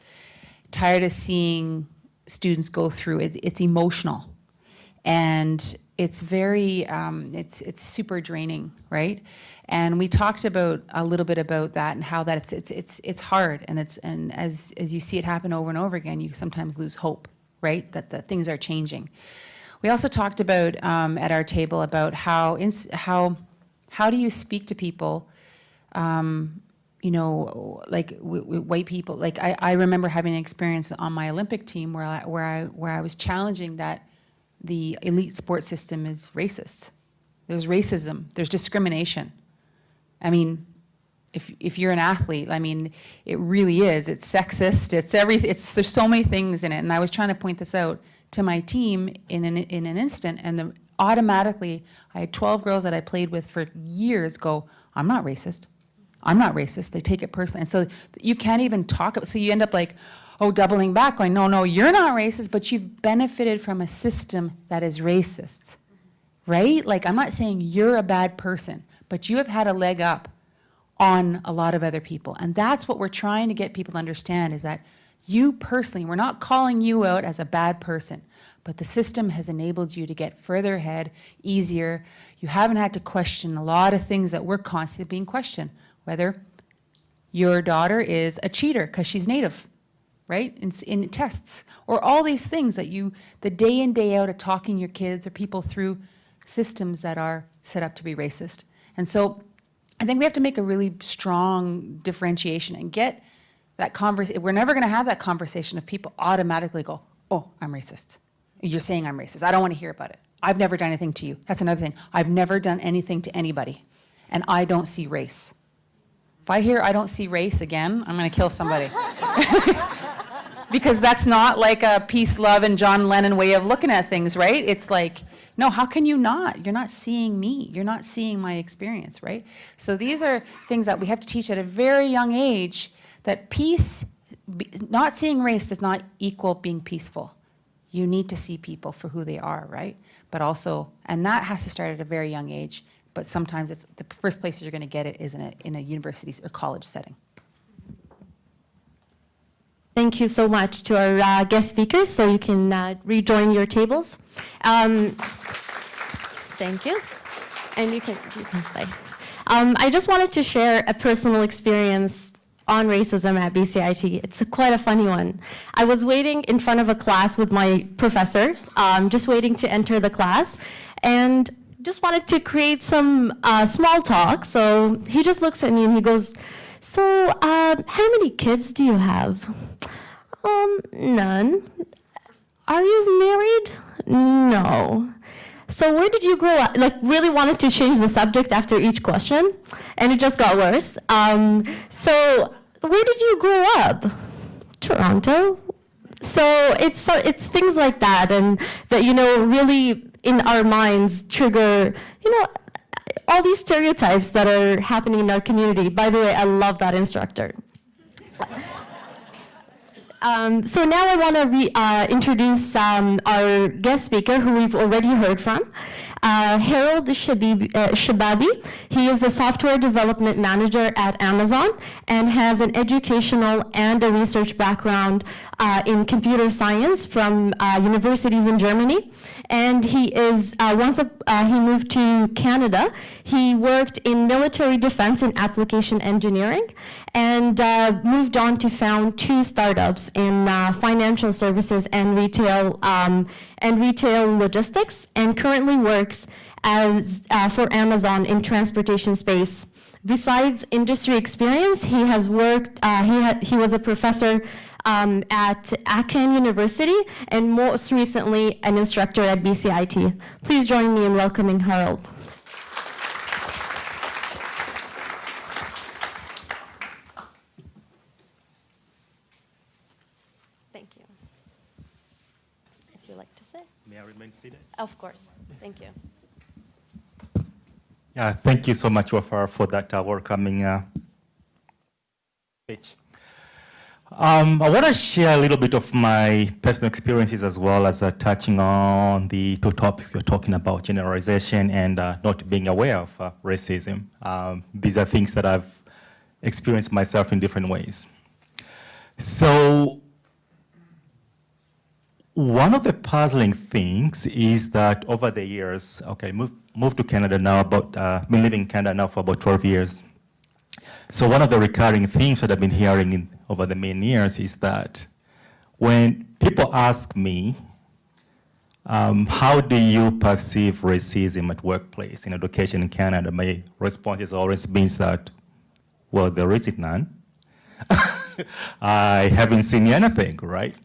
C: tired of seeing students go through it. It's emotional, and it's very, it's super draining, right? And we talked about a little bit about that and how that it's hard, and as you see it happen over and over again, you sometimes lose hope, right? That things are changing. We also talked about at our table about how do you speak to people, you know, like white people. Like I remember having an experience on my Olympic team where I was challenging that the elite sports system is racist. There's racism. There's discrimination. I mean, if you're an athlete, I mean, it really is. It's sexist. It's everything. There's so many things in it. And I was trying to point this out to my team in an instant, and automatically, I had 12 girls that I played with for years go, I'm not racist. I'm not racist. They take it personally. And so you can't even talk about, so you end up like, oh, doubling back, going, no, you're not racist, but you've benefited from a system that is racist, right? Like, I'm not saying you're a bad person, but you have had a leg up on a lot of other people. And that's what we're trying to get people to understand, is that you personally, we're not calling you out as a bad person, but the system has enabled you to get further ahead, easier. You haven't had to question a lot of things that we're constantly being questioned, whether your daughter is a cheater because she's Native, right, in tests, or all these things that the day in, day out of talking your kids or people through systems that are set up to be racist. And so I think we have to make a really strong differentiation and get that conversation. We're never going to have that conversation if people automatically go, oh, I'm racist. You're saying I'm racist. I don't want to hear about it. I've never done anything to you. That's another thing. I've never done anything to anybody, and I don't see race. If I hear I don't see race again, I'm going to kill somebody. Because that's not like a peace, love, and John Lennon way of looking at things, right? It's like, no, how can you not? You're not seeing me. You're not seeing my experience, right? So these are things that we have to teach at a very young age, that peace, not seeing race does not equal being peaceful. You need to see people for who they are, right? But also, and that has to start at a very young age, but sometimes it's the first places you're going to get it is in a university or college setting.
D: Thank you so much to our guest speakers, so you can rejoin your tables. Thank you. And you can stay. I just wanted to share a personal experience on racism at BCIT. It's quite a funny one. I was waiting in front of a class with my professor, just waiting to enter the class, and just wanted to create some small talk. So he just looks at me and he goes, so how many kids do you have? None. Are you married? No. So where did you grow up? Like, really wanted to change the subject after each question, and it just got worse. So where did you grow up? Toronto. So it's things like that, and that, you know, really in our minds trigger, you know, all these stereotypes that are happening in our community. By the way, I love that instructor. So now I want to introduce our guest speaker, who we've already heard from, Harold Shababi. He is the software development manager at Amazon and has an educational and a research background in computer science from universities in Germany. And he is, once he moved to Canada, he worked in military defense and application engineering, and moved on to found 2 startups in financial services and retail logistics, and currently works as for Amazon in transportation space. Besides industry experience, he has worked. He was a professor at Akan University, and most recently an instructor at BCIT. Please join me in welcoming Harold. Thank you. If you'd like to sit.
G: May I remain seated?
D: Of course. Thank you.
G: Yeah, thank you so much, Wafa, for that welcoming speech. I want to share a little bit of my personal experiences as well as touching on the two topics we're talking about, generalization and not being aware of racism. These are things that I've experienced myself in different ways. So one of the puzzling things is that over the years, okay, moved to Canada now, been living in Canada now for about 12 years. So one of the recurring themes that I've been hearing over the many years is that when people ask me, how do you perceive racism at workplace, in education in Canada, my response has always been that, well, there isn't none. I haven't seen anything, right?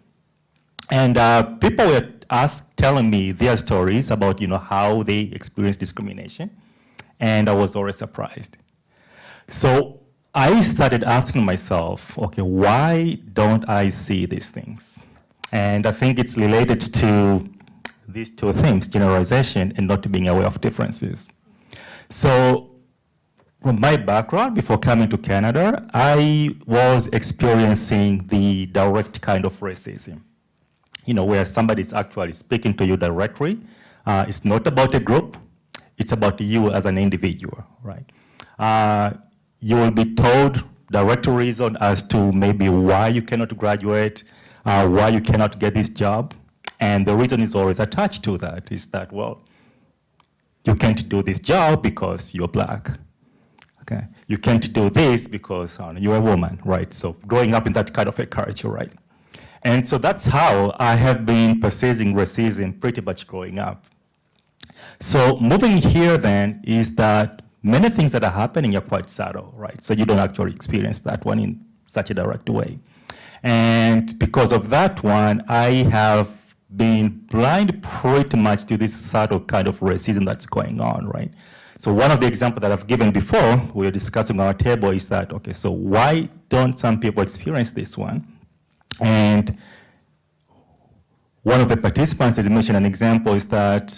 G: And people were telling me their stories about, how they experience discrimination, and I was always surprised. So I started asking myself, okay, why don't I see these things? And I think it's related to these two things, generalization and not being aware of differences. So from my background, before coming to Canada, I was experiencing the direct kind of racism, where somebody's actually speaking to you directly. It's not about a group, it's about you as an individual, right? You will be told direct reason as to maybe why you cannot graduate, why you cannot get this job. And the reason is always attached to that is that, well, you can't do this job because you're black. Okay? You can't do this because you're a woman, right? So growing up in that kind of a culture, right? And so that's how I have been perceiving racism pretty much growing up. So moving here then is that many things that are happening are quite subtle, right? So you don't actually experience that one in such a direct way. And because of that one, I have been blind pretty much to this subtle kind of racism that's going on, right? So one of the examples that I've given before, we were discussing on our table, is that, okay, so why don't some people experience this one? And one of the participants has mentioned an example is that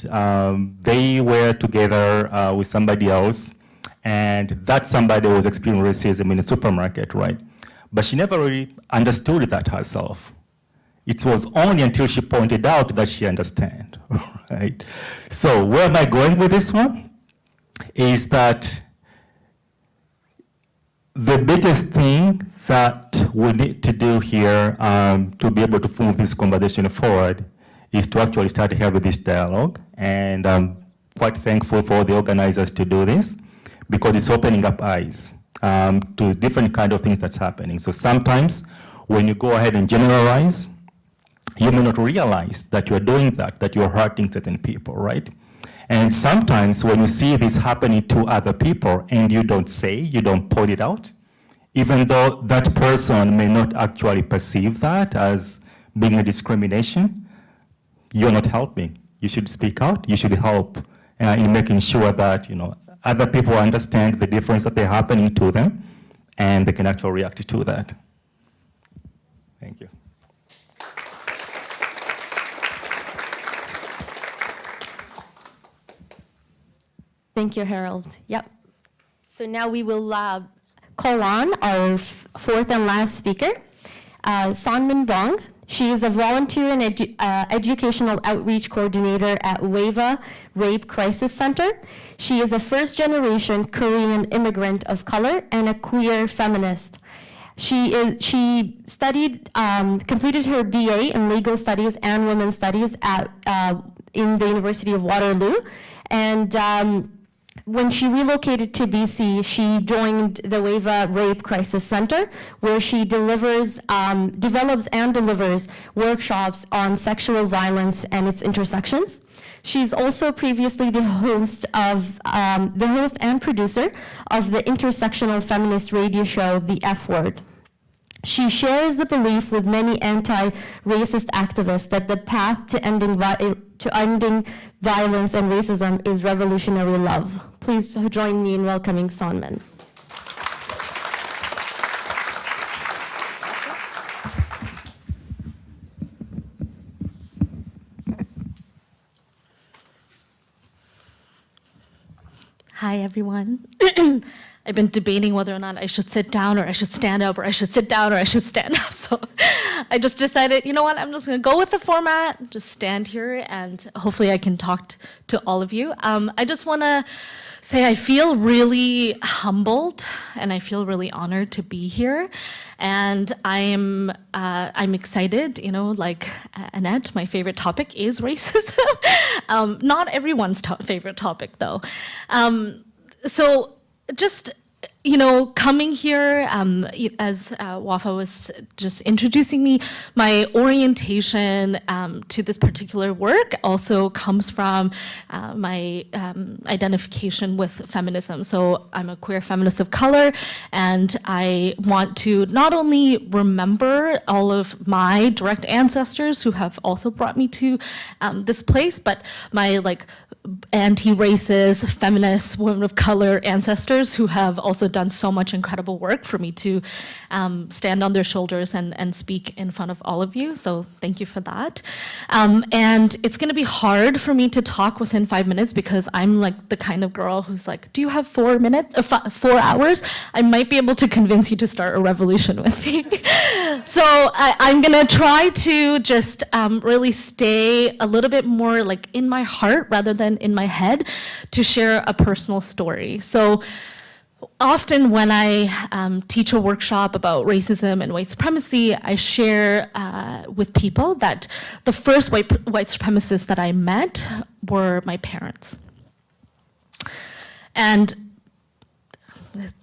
G: they were together with somebody else, and that somebody was experiencing racism in a supermarket, right? But she never really understood that herself. It was only until she pointed out that she understood, right? So where am I going with this one? Is that the biggest thing that we need to do here to be able to move this conversation forward is to actually start having this dialogue. And I'm quite thankful for the organizers to do this because it's opening up eyes to different kind of things that's happening. So sometimes when you go ahead and generalize, you may not realize that you're doing that you're hurting certain people, right? And sometimes when you see this happening to other people and you don't say, you don't point it out, even though that person may not actually perceive that as being a discrimination, you're not helping. You should speak out, you should help in making sure that other people understand the difference that they're happening to them and they can actually react to that. Thank you.
D: Thank you, Harold. Yep. So now we will call on our fourth and last speaker, Sonmin Bong. She is a volunteer and educational outreach coordinator at WAVAW Rape Crisis Center. She is a first-generation Korean immigrant of color and a queer feminist. She studied, completed her BA in legal studies and women's studies in the University of Waterloo, and when she relocated to BC, she joined the WAVAW Rape Crisis Center, where she develops and delivers workshops on sexual violence and its intersections. She's also previously the host and producer of the intersectional feminist radio show, The F Word. She shares the belief with many anti-racist activists that the path to ending violence and racism is revolutionary love. Please join me in welcoming Sonmin.
F: Hi, everyone. I've been debating whether or not I should sit down or I should stand up or I should sit down or I should stand up. So I just decided, you know what, I'm just going to go with the format, just stand here, and hopefully I can talk to all of you. I just want to say I feel really humbled and I feel really honored to be here. And I'm excited, you know, like Annette, my favorite topic is racism. Not everyone's favorite topic, though. So just, you know, coming here, as WAVAW was just introducing me, my orientation to this particular work also comes from my identification with feminism. So I'm a queer feminist of color, and I want to not only remember all of my direct ancestors who have also brought me to this place, but my anti-racist, feminist, women of color ancestors who have also done so much incredible work for me to stand on their shoulders and speak in front of all of you. So thank you for that. And it's going to be hard for me to talk within 5 minutes because I'm like the kind of girl who's like, do you have 4 minutes, 4 hours? I might be able to convince you to start a revolution with me. So I'm going to try to just really stay a little bit more like in my heart rather than in my head to share a personal story. So often when I teach a workshop about racism and white supremacy, I share with people that the first white supremacists that I met were my parents. And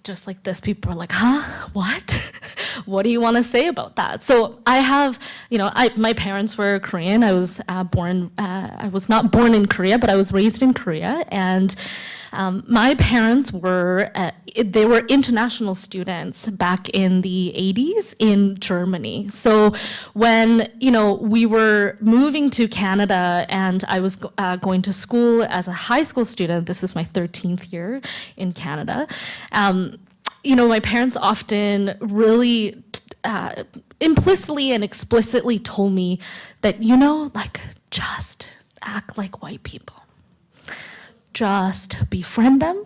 F: just like this, people are like, huh, what? What do you want to say about that? So I have, you know, my parents were Korean. I was I was not born in Korea, but I was raised in Korea. And my parents were, they were international students back in the 80s in Germany. So when, you know, we were moving to Canada and I was going to school as a high school student, this is my 13th year in Canada, you know, my parents often really implicitly and explicitly told me that, you know, like, just act like white people. Just befriend them,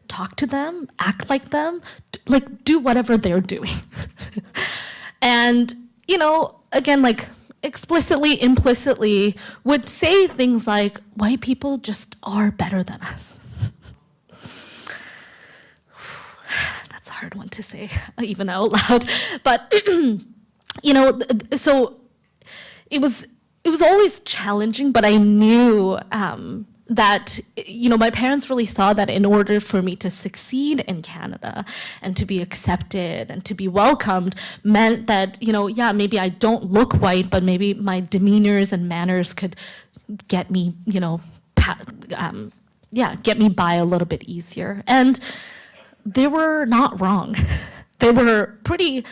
F: talk to them, act like them, like do whatever they're doing. And, you know, again, like explicitly, implicitly would say things like, white people just are better than us. That's a hard one to say, even out loud. But, you know, so it was always challenging, but I knew that, you know, my parents really saw that in order for me to succeed in Canada and to be accepted and to be welcomed meant that, you know, yeah, maybe I don't look white, but maybe my demeanors and manners could get me, you know, get me by a little bit easier. And they were not wrong. They were pretty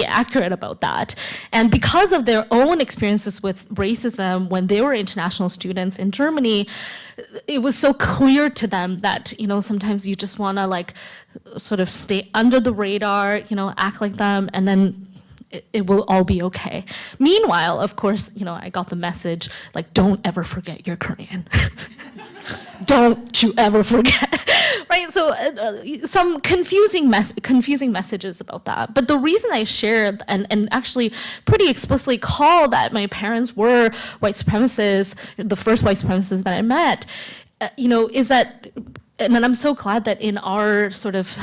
F: accurate about that. And because of their own experiences with racism when they were international students in Germany, it was so clear to them that, you know, sometimes you just want to like sort of stay under the radar, you know, act like them, and then it will all be okay. Meanwhile, of course, you know, I got the message, like, don't ever forget you're Korean. Don't you ever forget. Right, so some confusing messages about that. But the reason I shared and actually pretty explicitly call that my parents were white supremacists, the first white supremacists that I met, you know, is that, and then I'm so glad that in our sort of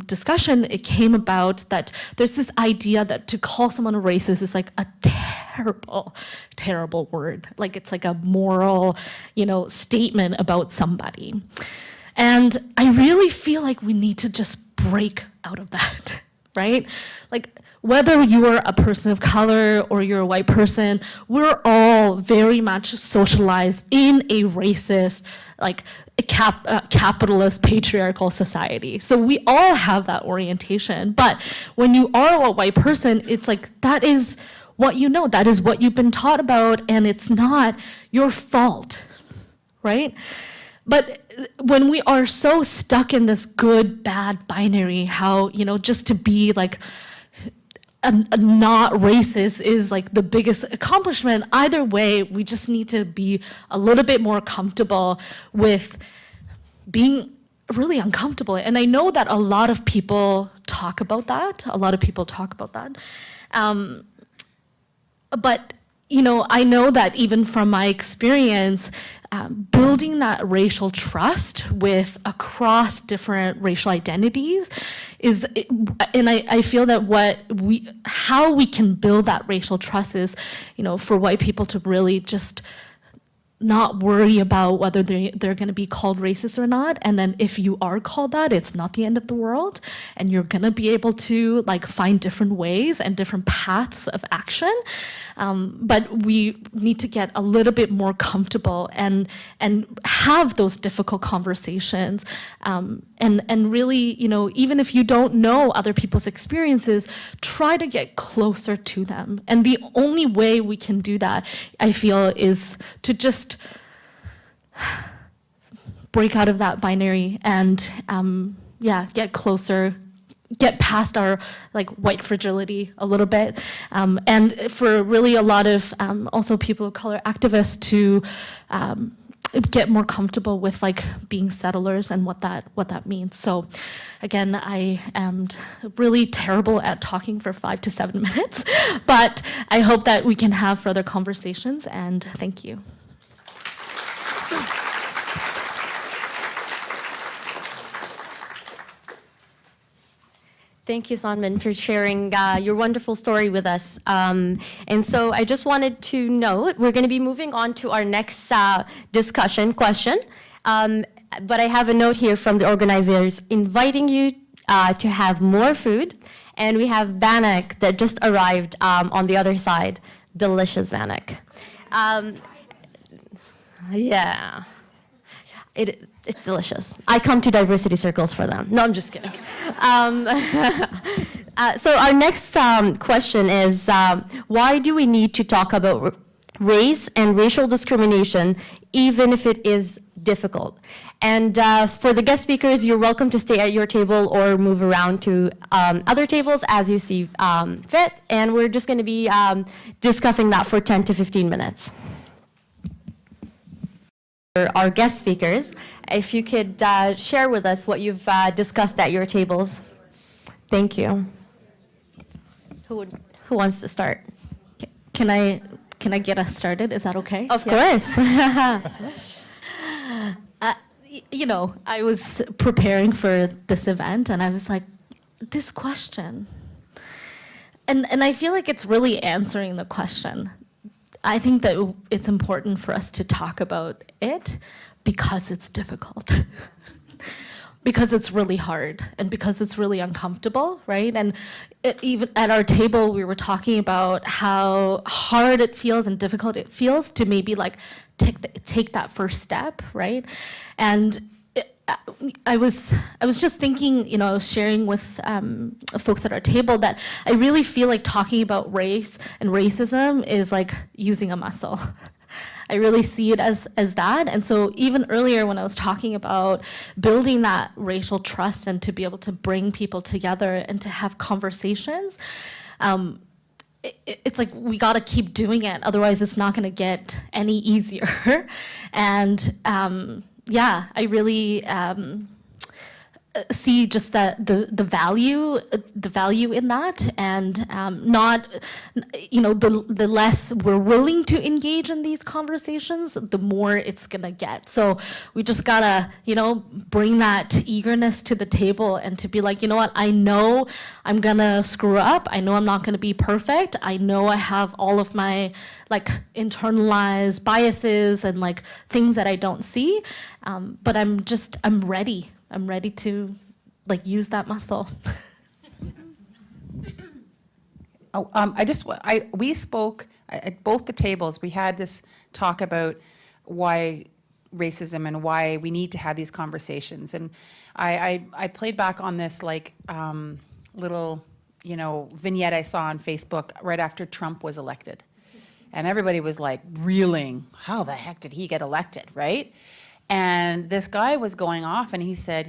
F: discussion, it came about that there's this idea that to call someone a racist is like a terrible, terrible word. Like it's like a moral, you know, statement about somebody. And I really feel like we need to just break out of that, right? Like whether you are a person of color or you're a white person, we're all very much socialized in a racist, like capitalist, patriarchal society. So we all have that orientation. But when you are a white person, it's like that is what you know, that is what you've been taught about, and it's not your fault, right? But when we are so stuck in this good, bad binary, how, you know, just to be like a not racist is like the biggest accomplishment. Either way, we just need to be a little bit more comfortable with being really uncomfortable. And I know that a lot of people talk about that. But I know that even from my experience, building that racial trust with across different racial identities and I feel that how we can build that racial trust is, for white people to really just not worry about whether they're going to be called racist or not. And then if you are called that, it's not the end of the world. And you're going to be able to find different ways and different paths of action. But we need to get a little bit more comfortable and have those difficult conversations. And really, even if you don't know other people's experiences, try to get closer to them. And the only way we can do that, I feel, is to just break out of that binary and get closer, get past our white fragility a little bit, and for really a lot of also people of color activists to get more comfortable with being settlers and what that means. So again, I am really terrible at talking for 5 to 7 minutes, but I hope that we can have further conversations, and thank you.
D: Thank you, Sonmin, for sharing your wonderful story with us. And so I just wanted to note, we're going to be moving on to our next discussion question. But I have a note here from the organizers inviting you to have more food. And we have bannock that just arrived on the other side. Delicious bannock. Yeah. It's delicious. I come to diversity circles for them. No, I'm just kidding. So our next question is, why do we need to talk about race and racial discrimination, even if it is difficult? And for the guest speakers, you're welcome to stay at your table or move around to other tables as you see fit. And we're just going to be discussing that for 10 to 15 minutes. Our guest speakers, if you could share with us what you've discussed at your tables. Thank you. Who wants to start?
F: Can I get us started? Is that okay?
D: Of course.
F: I was preparing for this event, and I was like, this question. And I feel like it's really answering the question. I think that it's important for us to talk about it because it's difficult, because it's really hard, and because it's really uncomfortable, right? And even at our table, we were talking about how hard it feels and difficult it feels to maybe take that first step, right? And I was just thinking, I was sharing with folks at our table that I really feel like talking about race and racism is like using a muscle. I really see it as that. And so even earlier when I was talking about building that racial trust and to be able to bring people together and to have conversations, it's like we got to keep doing it. Otherwise, it's not going to get any easier. And I really see just that the value in that, and not, the less we're willing to engage in these conversations, the more it's gonna get. So we just gotta, bring that eagerness to the table and to be like, you know what, I know I'm gonna screw up. I know I'm not gonna be perfect. I know I have all of my internalized biases and things that I don't see, but I'm ready. I'm ready to use that muscle.
C: We spoke at both the tables. We had this talk about why racism and why we need to have these conversations. And I played back on this little, vignette I saw on Facebook right after Trump was elected. And everybody was reeling, how the heck did he get elected, right? And this guy was going off and he said,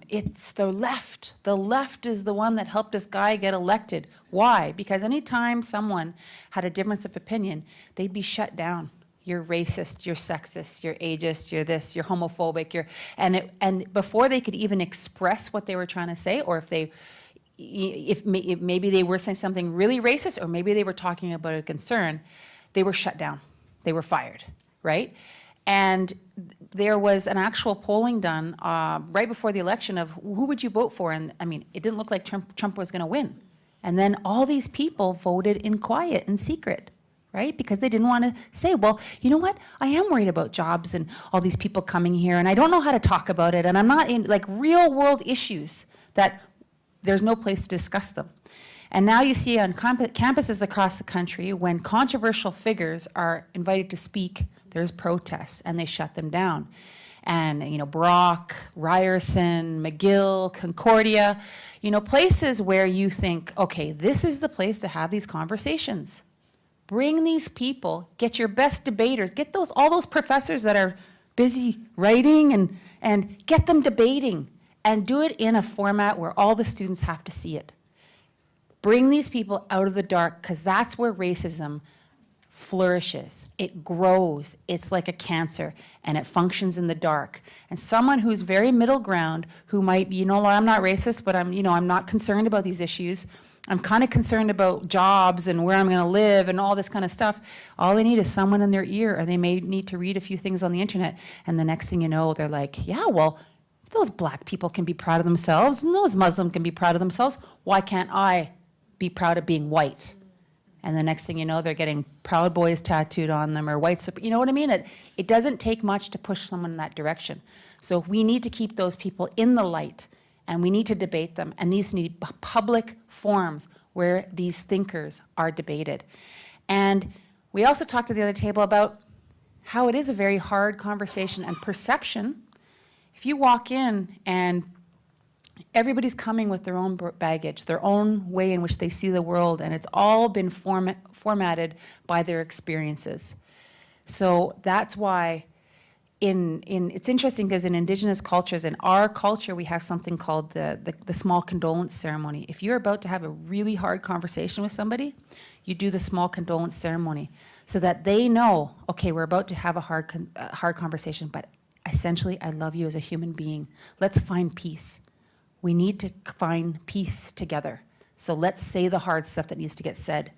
C: it's the left. The left is the one that helped this guy get elected. Why? Because anytime someone had a difference of opinion, they'd be shut down. you're racist, you're sexist, you're ageist, you're this, you're homophobic, and before they could even express what they were trying to say, or if maybe they were saying something really racist, or maybe they were talking about a concern, they were shut down, they were fired, right? And there was an actual polling done right before the election of who would you vote for, and I mean, it didn't look like Trump was gonna win. And then all these people voted in quiet, in secret, right? Because they didn't want to say, well, you know what? I am worried about jobs and all these people coming here, and I don't know how to talk about it, and I'm not in, like, real world issues that there's no place to discuss them. And now you see on campuses across the country, when controversial figures are invited to speak, there's protests, and they shut them down. And, you know, Brock, Ryerson, McGill, Concordia, you know, places where you think, okay, this is the place to have these conversations. Bring these people, get your best debaters, get all those professors that are busy writing and get them debating, and do it in a format where all the students have to see it. Bring these people out of the dark, because that's where racism flourishes. It grows. It's like a cancer, and it functions in the dark. And someone who's very middle ground, who might be, you know, I'm not racist, but I'm not concerned about these issues. I'm kind of concerned about jobs and where I'm going to live and all this kind of stuff. All they need is someone in their ear, or they may need to read a few things on the internet, and the next thing you know, they're like, yeah, well, those black people can be proud of themselves, and those Muslims can be proud of themselves. Why can't I be proud of being white? And the next thing you know, they're getting Proud Boys tattooed on them, or white, you know what I mean? It doesn't take much to push someone in that direction. So we need to keep those people in the light, and we need to debate them, and these need public forums where these thinkers are debated. And we also talked at the other table about how it is a very hard conversation and perception. If you walk in and everybody's coming with their own baggage, their own way in which they see the world, and it's all been formatted by their experiences. So that's why it's interesting, because in Indigenous cultures, in our culture, we have something called the small condolence ceremony. If you're about to have a really hard conversation with somebody, you do the small condolence ceremony so that they know, okay, we're about to have a hard conversation, but essentially, I love you as a human being. Let's find peace. We need to find peace together. So let's say the hard stuff that needs to get said.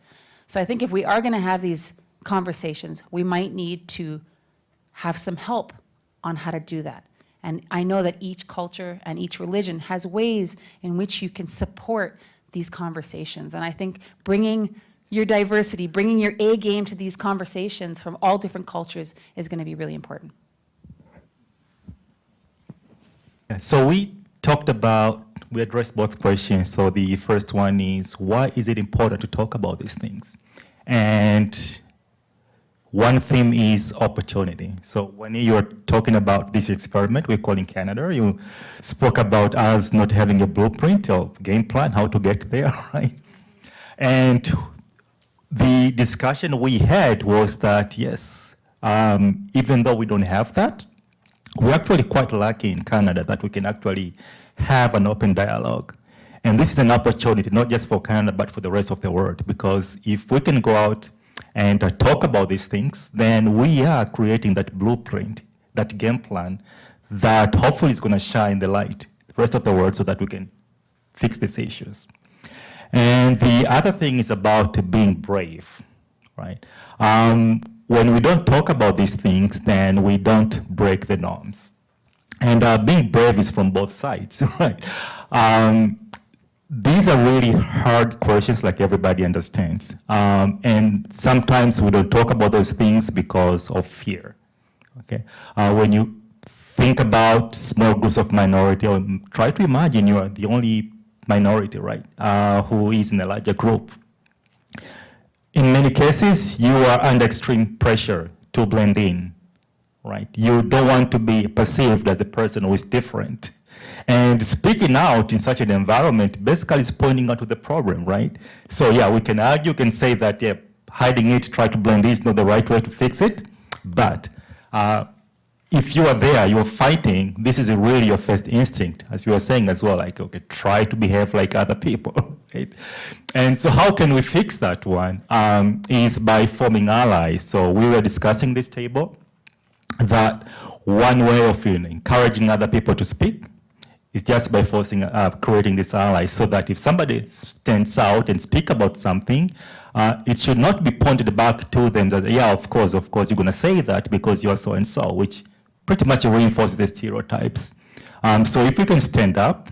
C: So I think if we are going to have these conversations, we might need to have some help on how to do that. And I know that each culture and each religion has ways in which you can support these conversations. And I think bringing your diversity, bringing your A game to these conversations from all different cultures is going to be really important.
G: So we addressed both questions. So the first one is, why is it important to talk about these things? And one theme is opportunity. So when you're talking about this experiment we're calling Canada, you spoke about us not having a blueprint or game plan, how to get there, right? And the discussion we had was that, yes, even though we don't have that, we're actually quite lucky in Canada that we can actually have an open dialogue. And this is an opportunity, not just for Canada, but for the rest of the world. Because if we can go out and talk about these things, then we are creating that blueprint, that game plan, that hopefully is going to shine the light the rest of the world so that we can fix these issues. And the other thing is about being brave, right? When we don't talk about these things, then we don't break the norms. And being brave is from both sides, right? These are really hard questions, like everybody understands. And sometimes we don't talk about those things because of fear, okay? When you think about small groups of minority, or try to imagine you are the only minority, right, who is in a larger group. In many cases, you are under extreme pressure to blend in, right? You don't want to be perceived as the person who is different. And speaking out in such an environment basically is pointing out to the problem, right? So yeah, we can argue, can say that, yeah, hiding it, try to blend in is not the right way to fix it. But if you are there, you're fighting, this is really your first instinct, as you were saying as well, like, okay, try to behave like other people. right? And so how can we fix that one? Is by forming allies. So we were discussing this table that one way of encouraging other people to speak is just by creating this allies, so that if somebody stands out and speak about something, it should not be pointed back to them that, yeah, of course, you're going to say that because you're so-and-so, which pretty much reinforces the stereotypes. So if we can stand up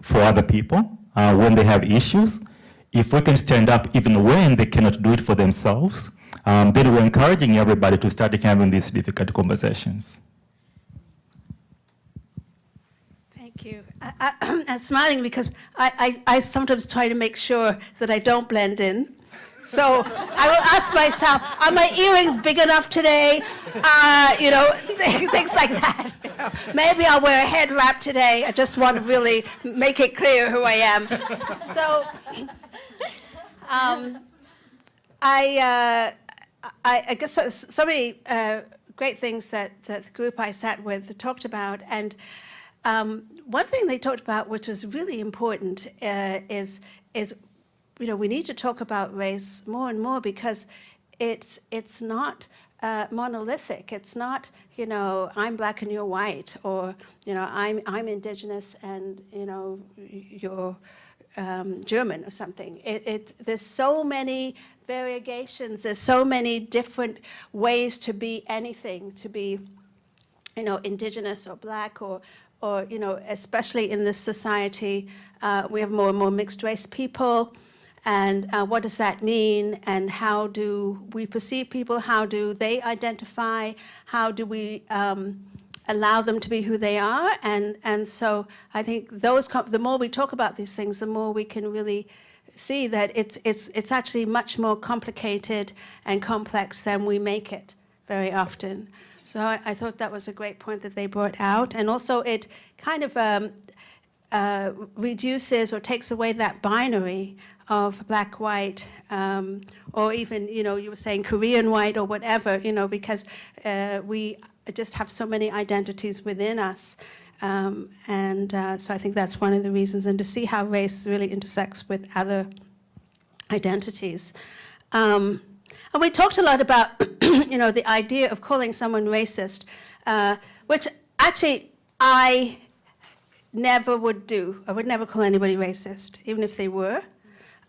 G: for other people when they have issues, if we can stand up even when they cannot do it for themselves, then we're encouraging everybody to start having these difficult conversations.
E: Thank you. I'm smiling because I sometimes try to make sure that I don't blend in. So I will ask myself, are my earrings big enough today? You know, things like that. You know, maybe I'll wear a head wrap today. I just want to really make it clear who I am. So I guess so many great things that the group I sat with talked about. And one thing they talked about, which was really important, is you know, we need to talk about race more and more, because it's not monolithic. It's not, you know, I'm black and you're white, or, you know, I'm indigenous and, you know, you're German or something. There's so many variegations. There's so many different ways to be anything, to be, you know, indigenous or black, or you know, especially in this society, we have more and more mixed race people. And what does that mean? And how do we perceive people? How do they identify? How do we allow them to be who they are? And so I think the more we talk about these things, the more we can really see that it's actually much more complicated and complex than we make it very often. So I thought that was a great point that they brought out. And also it kind of reduces or takes away that binary of black, white, or even, you know, you were saying Korean white or whatever, you know, because we just have so many identities within us. So I think that's one of the reasons, and to see how race really intersects with other identities. And we talked a lot about, you know, the idea of calling someone racist, which actually I never would do. I would never call anybody racist, even if they were.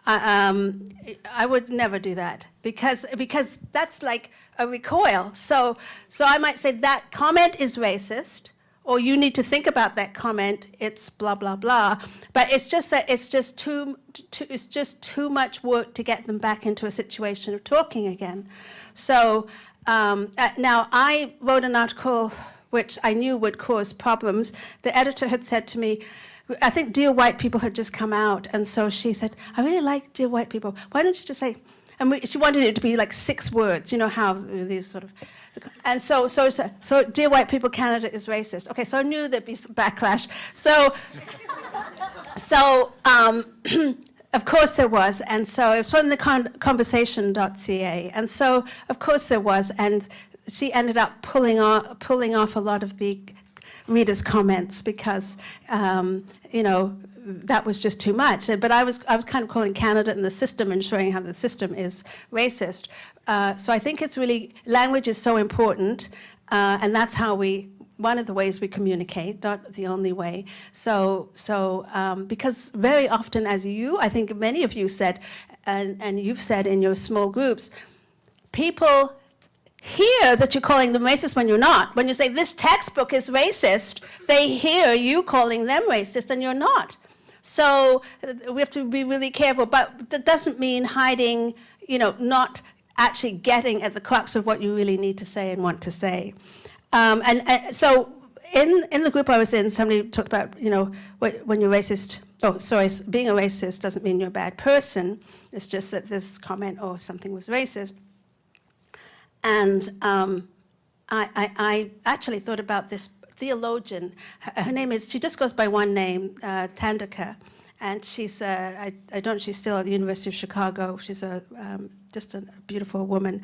E: I would never do that, because that's like a recoil. So I might say that comment is racist, or you need to think about that comment. It's blah blah blah. But it's just that it's just too much work to get them back into a situation of talking again. So now I wrote an article which I knew would cause problems. The editor had said to me, I think Dear White People had just come out, and so she said, I really like Dear White People. Why don't you just say, and she wanted it to be like 6 words, you know how these sort of, and so Dear White People, Canada is racist. Okay, so I knew there'd be some backlash. So of course there was, and so it was from the conversation.ca, and so of course there was, and she ended up pulling off a lot of the readers' comments because, you know, that was just too much. But I was kind of calling Canada and the system and showing how the system is racist. So I think it's really, language is so important, and that's how one of the ways we communicate, not the only way. So because very often, as I think many of you said, and you've said in your small groups, people hear that you're calling them racist when you're not. When you say this textbook is racist, they hear you calling them racist and you're not. So we have to be really careful, but that doesn't mean hiding, you know, not actually getting at the crux of what you really need to say and want to say. And so in the group I was in, somebody talked about, you know, when you're racist, being a racist doesn't mean you're a bad person. It's just that this comment or something was racist. And I actually thought about this theologian. Her name is, she just goes by one name, Tandaka. And she's, I don't know if she's still at the University of Chicago. She's just a beautiful woman.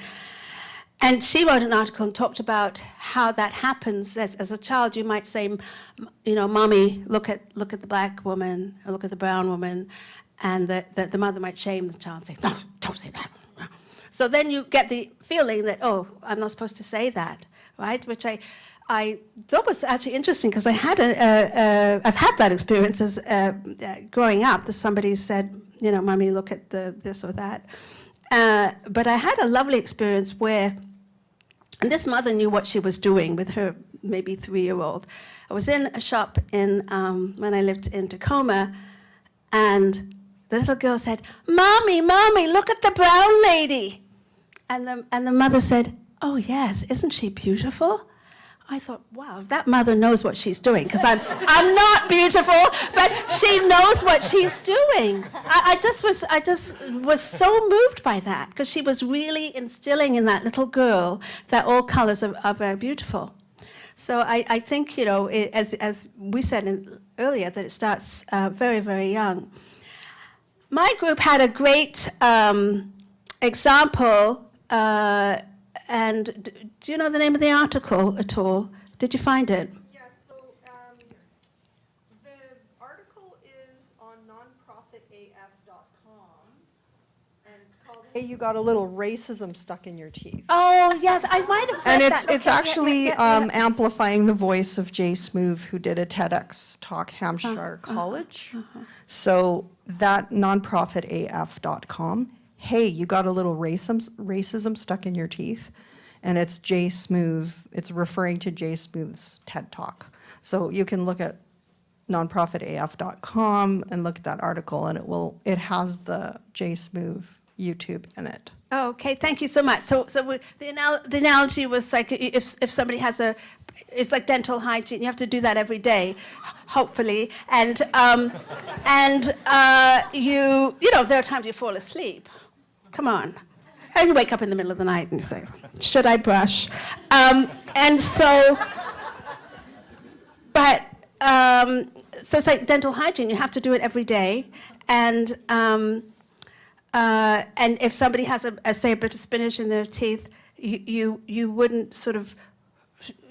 E: And she wrote an article and talked about how that happens. As a child, you might say, you know, Mommy, look at the black woman, or look at the brown woman. and the mother might shame the child, say, no, don't say that. So then you get the feeling that, oh, I'm not supposed to say that, right? Which I thought was actually interesting, because I've had that experience as growing up. That somebody said, you know, mommy, look at this or that. But I had a lovely experience where, and this mother knew what she was doing with her maybe 3-year-old. I was in a shop when I lived in Tacoma, and the little girl said, Mommy, Mommy, look at the brown lady. And the mother said, oh yes, isn't she beautiful? I thought, wow, that mother knows what she's doing, because I'm not beautiful, but she knows what she's doing. I just was so moved by that, because she was really instilling in that little girl that all colors are very beautiful. So I think, you know, as we said earlier, that it starts very, very young. My group had a great example, and do you know the name of the article at all? Did you find it?
H: Yes, so the article is on nonprofitaf.com, and it's called Hey, You Got a Little Racism Stuck in Your Teeth.
E: Oh, yes, I might have read
H: And
E: that.
H: it's
E: Okay,
H: actually
E: yeah.
H: amplifying the voice of Jay Smooth, who did a TEDx talk, Hampshire College. So that nonprofitaf.com, hey, you got a little racism stuck in your teeth. And it's Jay Smooth, it's referring to Jay Smooth's TED Talk. So you can look at nonprofitaf.com and look at that article, and it has the Jay Smooth YouTube in it.
E: Oh, okay, thank you so much. So the analogy was like, if somebody has it's like dental hygiene. You have to do that every day, hopefully. And you know, there are times you fall asleep. Come on. And you wake up in the middle of the night and you say, should I brush? And so, but, so it's like dental hygiene. You have to do it every day. And if somebody has say a bit of spinach in their teeth, you wouldn't sort of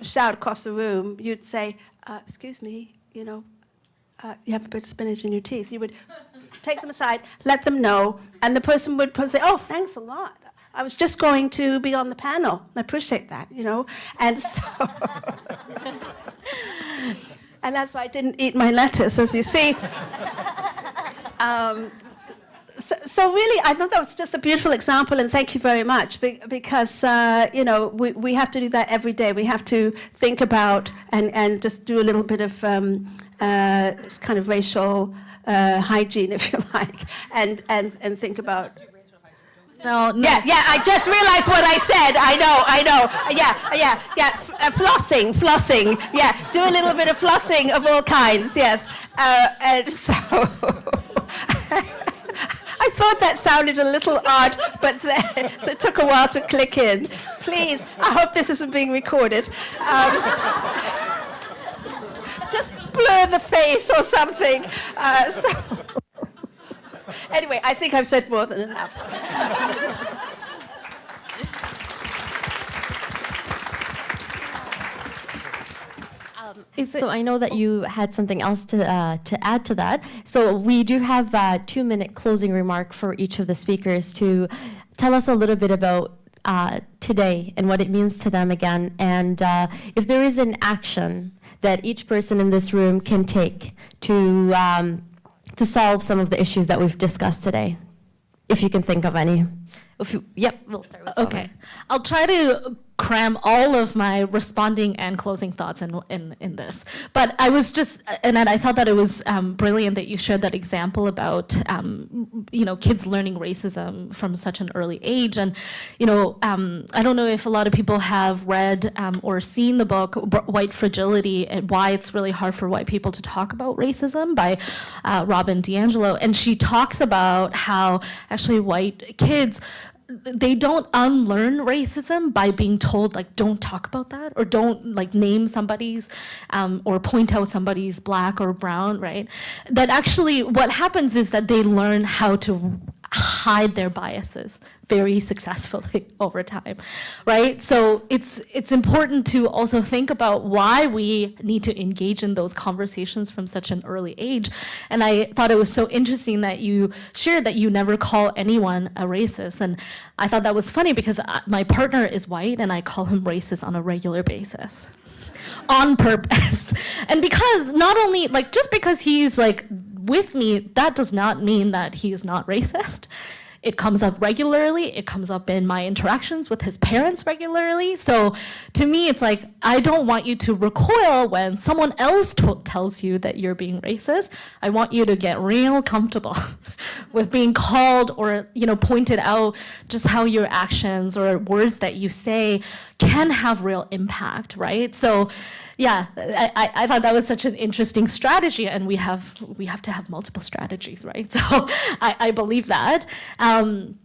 E: shout across the room. You'd say, excuse me, you know, you have a bit of spinach in your teeth. You would take them aside, let them know, and the person would say, oh, thanks a lot. I was just going to be on the panel. I appreciate that, you know. And so, and that's why I didn't eat my lettuce, as you see. So really, I thought that was just a beautiful example, and thank you very much, because you know, we have to do that every day. We have to think about and just do a little bit of kind of racial hygiene, if you like, and think about.
F: No.
E: Yeah, I just realized what I said. I know. Yeah. Flossing. Yeah, do a little bit of flossing of all kinds. Yes, and so. I thought that sounded a little odd, but so it took a while to click in. Please, I hope this isn't being recorded. Just blur the face or something. Anyway, I think I've said more than enough.
D: So I know that you had something else to add to that. So we do have a 2-minute closing remark for each of the speakers to tell us a little bit about today and what it means to them again, and if there is an action that each person in this room can take to solve some of the issues that we've discussed today, if you can think of any. Yep, we'll start with
F: Okay, I'll try to cram all of my responding and closing thoughts in this. But I was just, and I thought that it was brilliant that you shared that example about, you know, kids learning racism from such an early age. And, you know, I don't know if a lot of people have read or seen the book White Fragility and Why It's Really Hard for White People to Talk About Racism by Robin DiAngelo. And she talks about how actually white kids, they don't unlearn racism by being told, like, don't talk about that, or don't, like, name somebody's, or point out somebody's black or brown, right? That actually what happens is that they learn how to hide their biases very successfully over time, right? So it's important to also think about why we need to engage in those conversations from such an early age. And I thought it was so interesting that you shared that you never call anyone a racist. And I thought that was funny because my partner is white and I call him racist on a regular basis. On purpose. And because not only, like, just because he's like with me, that does not mean that he is not racist. It comes up regularly. It comes up in my interactions with his parents regularly. So to me, it's like, I don't want you to recoil when someone else tells you that you're being racist. I want you to get real comfortable with being called or, you know, pointed out just how your actions or words that you say can have real impact, right? So yeah, I thought that was such an interesting strategy, and we have to have multiple strategies, right? So I believe that. And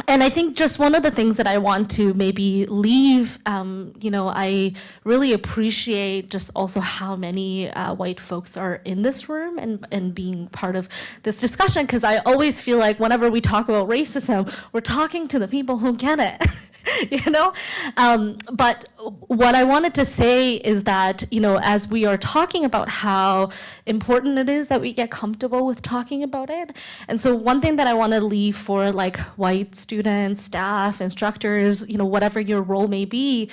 F: I think just one of the things that I want to maybe leave, you know, I really appreciate just also how many white folks are in this room and being part of this discussion, because I always feel like whenever we talk about racism, we're talking to the people who get it. You know, but what I wanted to say is that, you know, as we are talking about how important it is that we get comfortable with talking about it, and so one thing that I want to leave for like white students, staff, instructors, you know, whatever your role may be,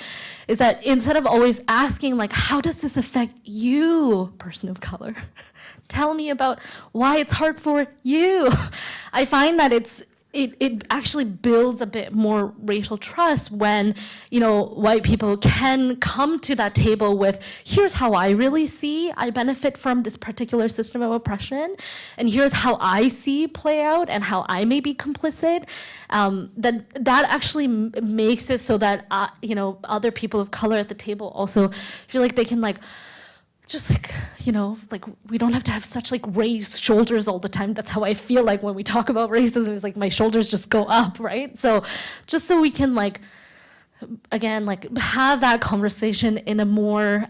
F: is that instead of always asking like, how does this affect you, person of color? Tell me about why it's hard for you. I find that it actually builds a bit more racial trust when, you know, white people can come to that table with, here's how I really see I benefit from this particular system of oppression, and here's how I see play out and how I may be complicit. That actually makes it so that, you know, other people of color at the table also feel like they can like, just like, you know, like we don't have to have such like raised shoulders all the time. That's how I feel like when we talk about racism, is like my shoulders just go up, right? So just so we can like, again, like have that conversation in a more,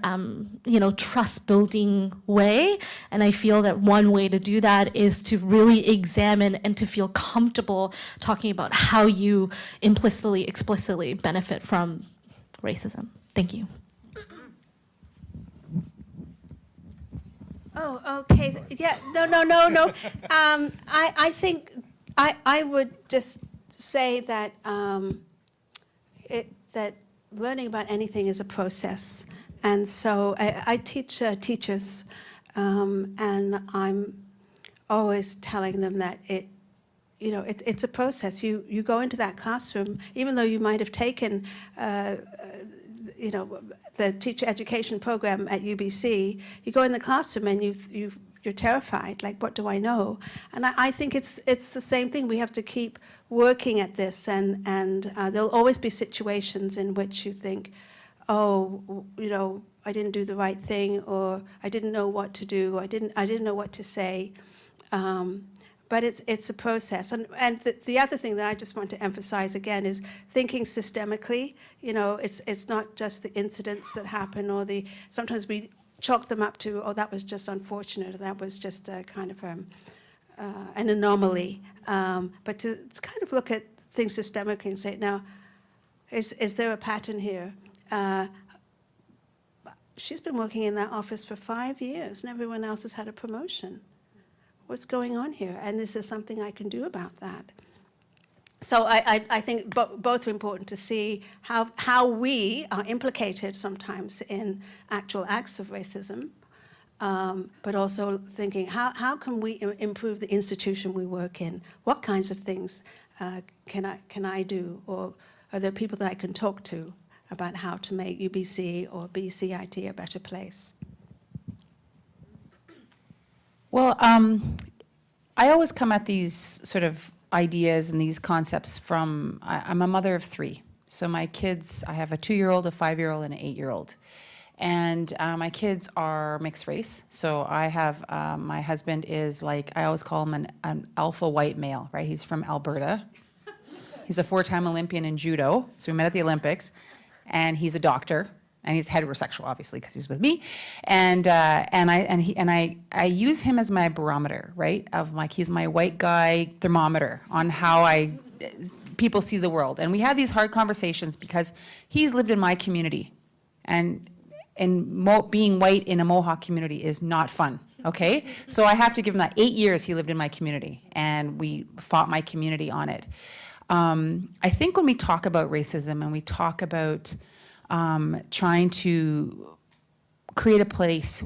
F: you know, trust building way. And I feel that one way to do that is to really examine and to feel comfortable talking about how you implicitly, explicitly benefit from racism. Thank you.
E: Oh, okay. Yeah, no. I think I would just say that that learning about anything is a process, and so I teach teachers, and I'm always telling them that it's a process. You go into that classroom, even though you might have taken the teacher education program at UBC, you go in the classroom and you're terrified, like, what do I know? And I think it's the same thing. We have to keep working at this, and there'll always be situations in which you think, oh, you know, I didn't do the right thing, or I didn't know what to do, I didn't know what to say. But it's a process. And the other thing that I just want to emphasize again is thinking systemically. You know, it's not just the incidents that happen, or sometimes we chalk them up to, oh, that was just unfortunate, or that was just a kind of an anomaly. But to kind of look at things systemically and say, now, is there a pattern here? She's been working in that office for 5 years, and everyone else has had a promotion. What's going on here? And is there something I can do about that? So I think both are important to see how we are implicated sometimes in actual acts of racism, but also thinking, how can we improve the institution we work in? What kinds of things can I do? Or are there people that I can talk to about how to make UBC or BCIT a better place?
C: Well, I always come at these sort of ideas and these concepts from, I'm a mother of 3. So my kids, I have a 2-year-old, a 5-year-old, and an 8-year-old. And my kids are mixed race. So I have, my husband is like, I always call him an alpha white male, right? He's from Alberta. He's a 4-time Olympian in judo. So we met at the Olympics. And he's a doctor. and he's heterosexual, obviously, because he's with me, and I use him as my barometer, right? Of like, he's my white guy thermometer on how people see the world. And we have these hard conversations because he's lived in my community, and being white in a Mohawk community is not fun, okay? So I have to give him that. 8 years he lived in my community, and we fought my community on it. I think when we talk about racism and we talk about trying to create a place,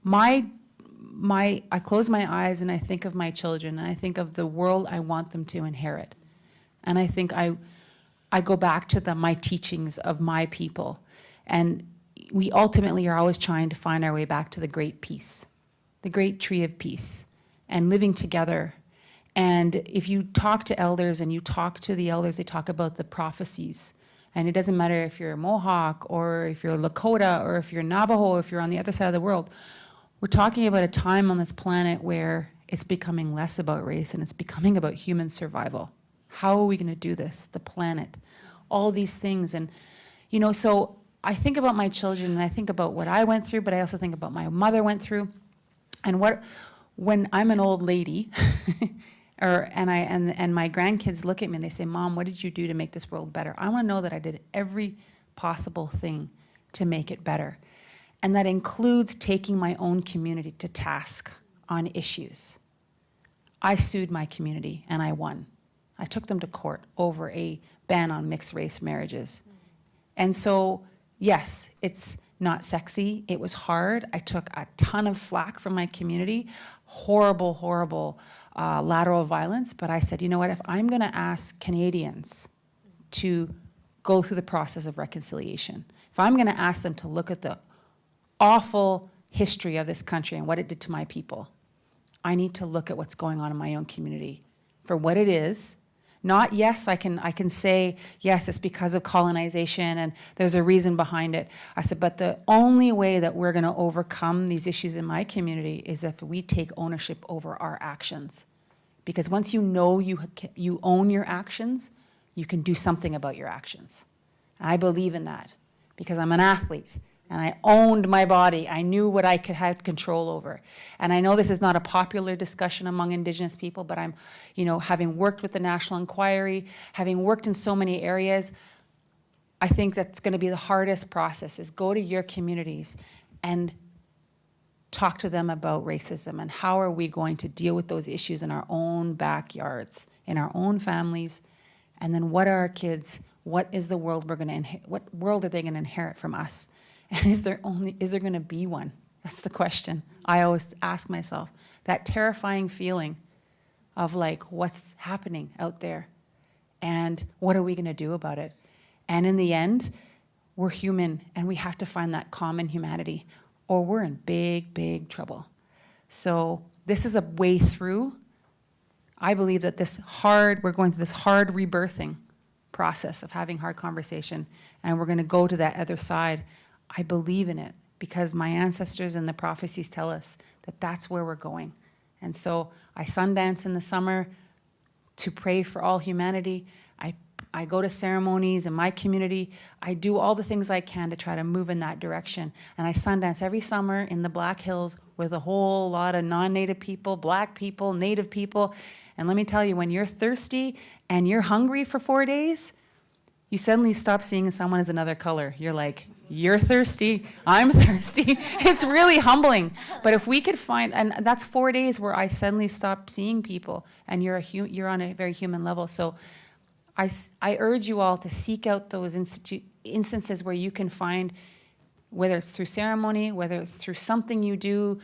C: I close my eyes and I think of my children, and I think of the world I want them to inherit. And I think I go back to my teachings of my people. And we ultimately are always trying to find our way back to the great peace, the great tree of peace, and living together. And if you talk to elders and you talk to the elders, they talk about the prophecies. And it doesn't matter if you're a Mohawk or if you're Lakota or if you're Navajo or if you're on the other side of the world. We're talking about a time on this planet where it's becoming less about race and it's becoming about human survival. How are we going to do this? The planet, all these things. And, you know, so I think about my children and I think about what I went through, but I also think about my mother went through. And when I'm an old lady, and my grandkids look at me and they say, Mom, what did you do to make this world better? I want to know that I did every possible thing to make it better. And that includes taking my own community to task on issues. I sued my community and I won. I took them to court over a ban on mixed race marriages. And so, yes, it's not sexy. It was hard. I took a ton of flack from my community. Horrible, horrible lateral violence. But I said, you know what, if I'm going to ask Canadians to go through the process of reconciliation, if I'm going to ask them to look at the awful history of this country and what it did to my people, I need to look at what's going on in my own community for what it is. Not, yes, I can say, yes, it's because of colonization and there's a reason behind it. I said, but the only way that we're going to overcome these issues in my community is if we take ownership over our actions. Because once you know you own your actions, you can do something about your actions. I believe in that because I'm an athlete. And I owned my body. I knew what I could have control over. And I know this is not a popular discussion among Indigenous people, but I'm, you know, having worked with the National Inquiry, having worked in so many areas, I think that's going to be the hardest process, is go to your communities and talk to them about racism and how are we going to deal with those issues in our own backyards, in our own families, and then what are our kids, what is the world what world are they going to inherit from us? And is there going to be one? That's the question I always ask myself. That terrifying feeling of like, what's happening out there? And what are we going to do about it? And in the end, we're human and we have to find that common humanity or we're in big, big trouble. So this is a way through. I believe that we're going through this hard rebirthing process of having hard conversation, and we're going to go to that other side. I believe in it because my ancestors and the prophecies tell us that that's where we're going. And so I sundance in the summer to pray for all humanity. I go to ceremonies in my community. I do all the things I can to try to move in that direction. And I sundance every summer in the Black Hills with a whole lot of non-Native people, Black people, Native people. And let me tell you, when you're thirsty and you're hungry for 4 days, you suddenly stop seeing someone as another color. You're like, you're thirsty, I'm thirsty. It's really humbling. But if we could find, and that's 4 days where I suddenly stop seeing people and you're on a very human level. So I urge you all to seek out those instances where you can find, whether it's through ceremony, whether it's through something you do,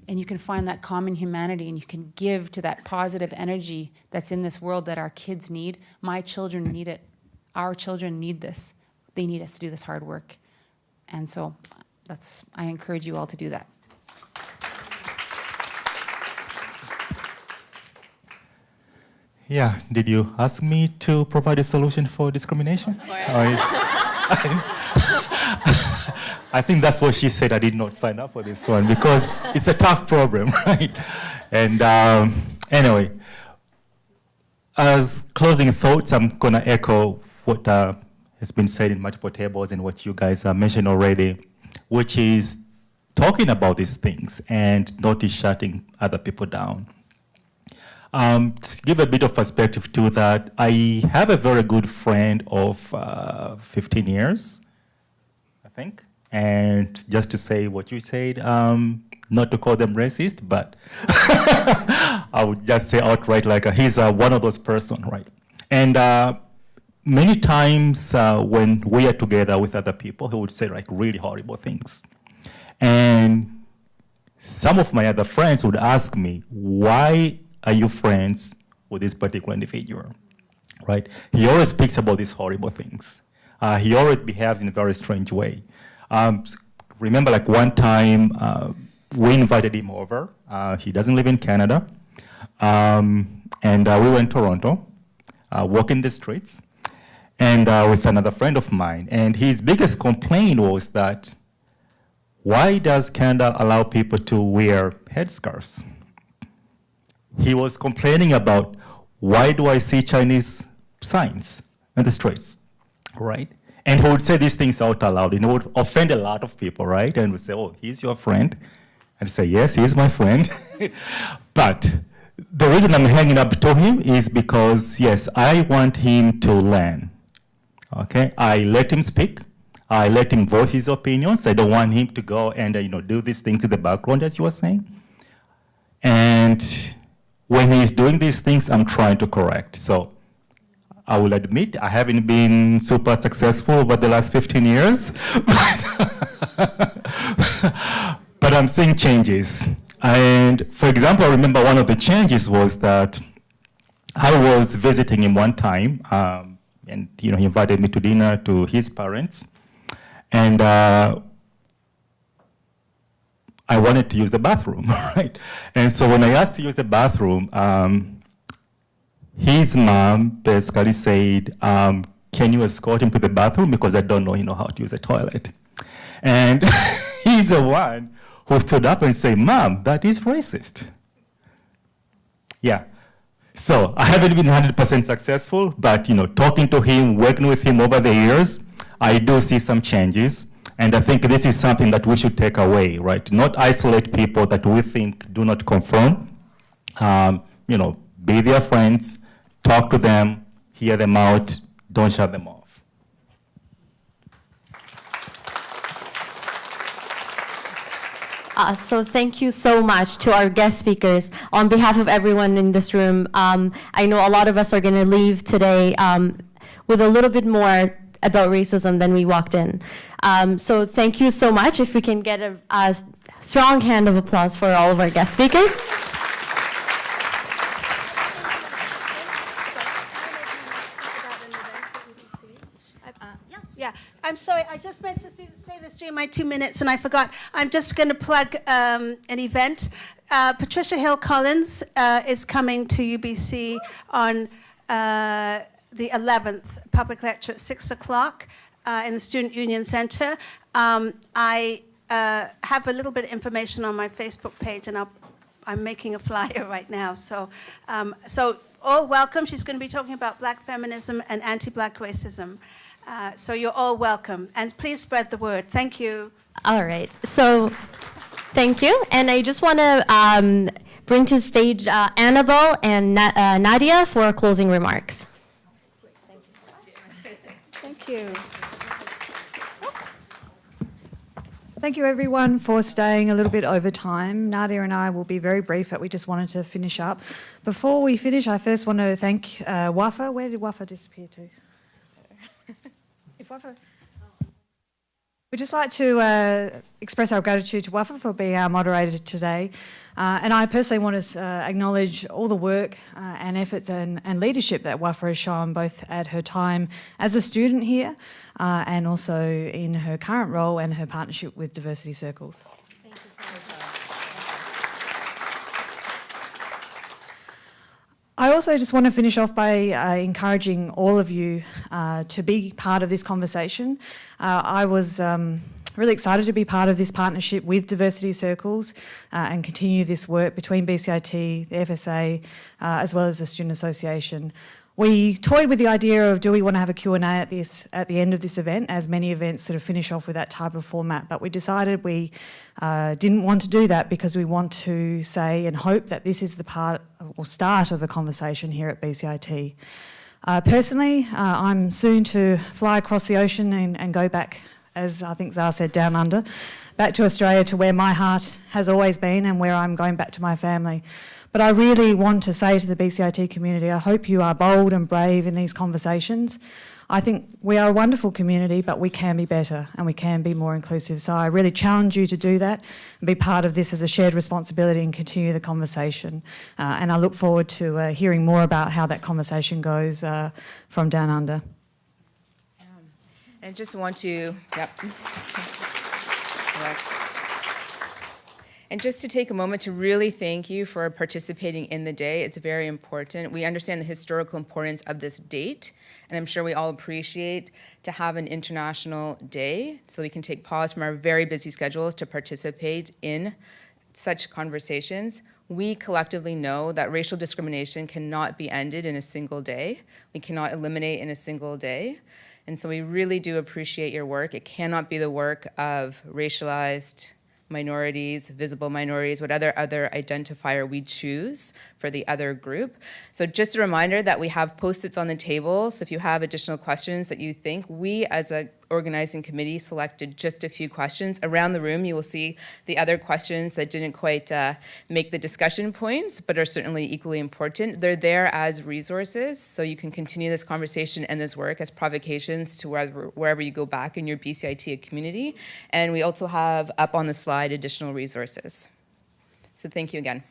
C: and you can find that common humanity and you can give to that positive energy that's in this world that our kids need. My children need it. Our children need this. They need us to do this hard work. And so I encourage you all to do that.
G: Yeah, did you ask me to provide a solution for discrimination? I think that's what she said. I did not sign up for this one because it's a tough problem, right? And anyway, as closing thoughts, I'm going to echo what has been said in multiple tables and what you guys mentioned already, which is talking about these things and not shutting other people down. To give a bit of perspective to that, I have a very good friend of 15 years, I think. And just to say what you said, not to call them racist, but I would just say outright, like he's one of those person, right? And many times when we are together with other people, he would say like really horrible things. And some of my other friends would ask me, why are you friends with this particular individual, right? He always speaks about these horrible things. He always behaves in a very strange way. Remember like one time we invited him over. He doesn't live in Canada. And we went to Toronto, walking the streets, and with another friend of mine. And his biggest complaint was that, why does Canada allow people to wear headscarves? He was complaining about, why do I see Chinese signs in the streets, right? And he would say these things out aloud, and it would offend a lot of people, right? And would say, oh, he's your friend. And say, yes, he's my friend. But the reason I'm hanging up to him is because, yes, I want him to learn, okay? I let him speak. I let him voice his opinions. I don't want him to go and do these things in the background, as you were saying. And when he's doing these things, I'm trying to correct. So I will admit I haven't been super successful over the last 15 years, but I'm seeing changes. And for example, I remember one of the changes was that I was visiting him one time, and he invited me to dinner to his parents. And I wanted to use the bathroom, right? And so when I asked to use the bathroom, his mom basically said, can you escort him to the bathroom because I don't know, how to use a toilet. And he's the one who stood up and said, Mom, that is racist. Yeah. So I haven't been 100% successful, but talking to him, working with him over the years, I do see some changes, and I think this is something that we should take away, right? Not isolate people that we think do not conform. Be their friends, talk to them, hear them out, don't shut them off.
D: So thank you so much to our guest speakers. On behalf of everyone in this room, I know a lot of us are going to leave today with a little bit more about racism than we walked in. So thank you so much. If we can get a strong hand of applause for all of our guest speakers.
E: Yeah, I'm sorry, I just meant to say this during my 2 minutes and I forgot. I'm just going to plug an event. Patricia Hill Collins is coming to UBC on the 11th, public lecture at 6 o'clock in the Student Union Center. I have a little bit of information on my Facebook page, and I'm making a flyer right now. So all welcome. She's going to be talking about Black feminism and anti-Black racism. So you're all welcome. And please spread the word. Thank you.
D: All right. So thank you. And I just want to bring to the stage Annabelle and Nadia for closing remarks.
E: Thank you.
I: Thank you everyone for staying a little bit over time. Nadia and I will be very brief, but we just wanted to finish up. Before we finish, I first want to thank WAVAW. Where did WAVAW disappear to? If WAVAW... We'd just like to express our gratitude to WAVAW for being our moderator today. And I personally want to acknowledge all the work and efforts and leadership that WAVAW has shown, both at her time as a student here and also in her current role and her partnership with Diversity Circles. Thank you so much. I also just want to finish off by encouraging all of you to be part of this conversation. I was really excited to be part of this partnership with Diversity Circles and continue this work between BCIT, the FSA, as well as the Student Association We toyed with the idea of, do we want to have a Q&A at the end of this event, as many events sort of finish off with that type of format, but we decided we didn't want to do that because we want to say and hope that this is the part or start of a conversation here at BCIT. Personally, I'm soon to fly across the ocean and go back, as I think Zara said, down under, back to Australia, to where my heart has always been and where I'm going back to my family. But I really want to say to the BCIT community, I hope you are bold and brave in these conversations. I think we are a wonderful community, but we can be better and we can be more inclusive. So I really challenge you to do that and be part of this as a shared responsibility and continue the conversation. And I look forward to hearing more about how that conversation goes from down under.
J: I just want to, And just to take a moment to really thank you for participating in the day. It's very important. We understand the historical importance of this date, and I'm sure we all appreciate to have an international day so we can take pause from our very busy schedules to participate in such conversations. We collectively know that racial discrimination cannot be ended in a single day. We cannot eliminate in a single day. And so we really do appreciate your work. It cannot be the work of racialized minorities, visible minorities, whatever other identifier we choose for the other group. So just a reminder that we have Post-its on the table. So if you have additional questions that you think, we as a organizing committee selected just a few questions. Around the room, you will see the other questions that didn't quite make the discussion points, but are certainly equally important. They're there as resources, so you can continue this conversation and this work as provocations to wherever you go back in your BCIT community. And we also have up on the slide additional resources. So thank you again.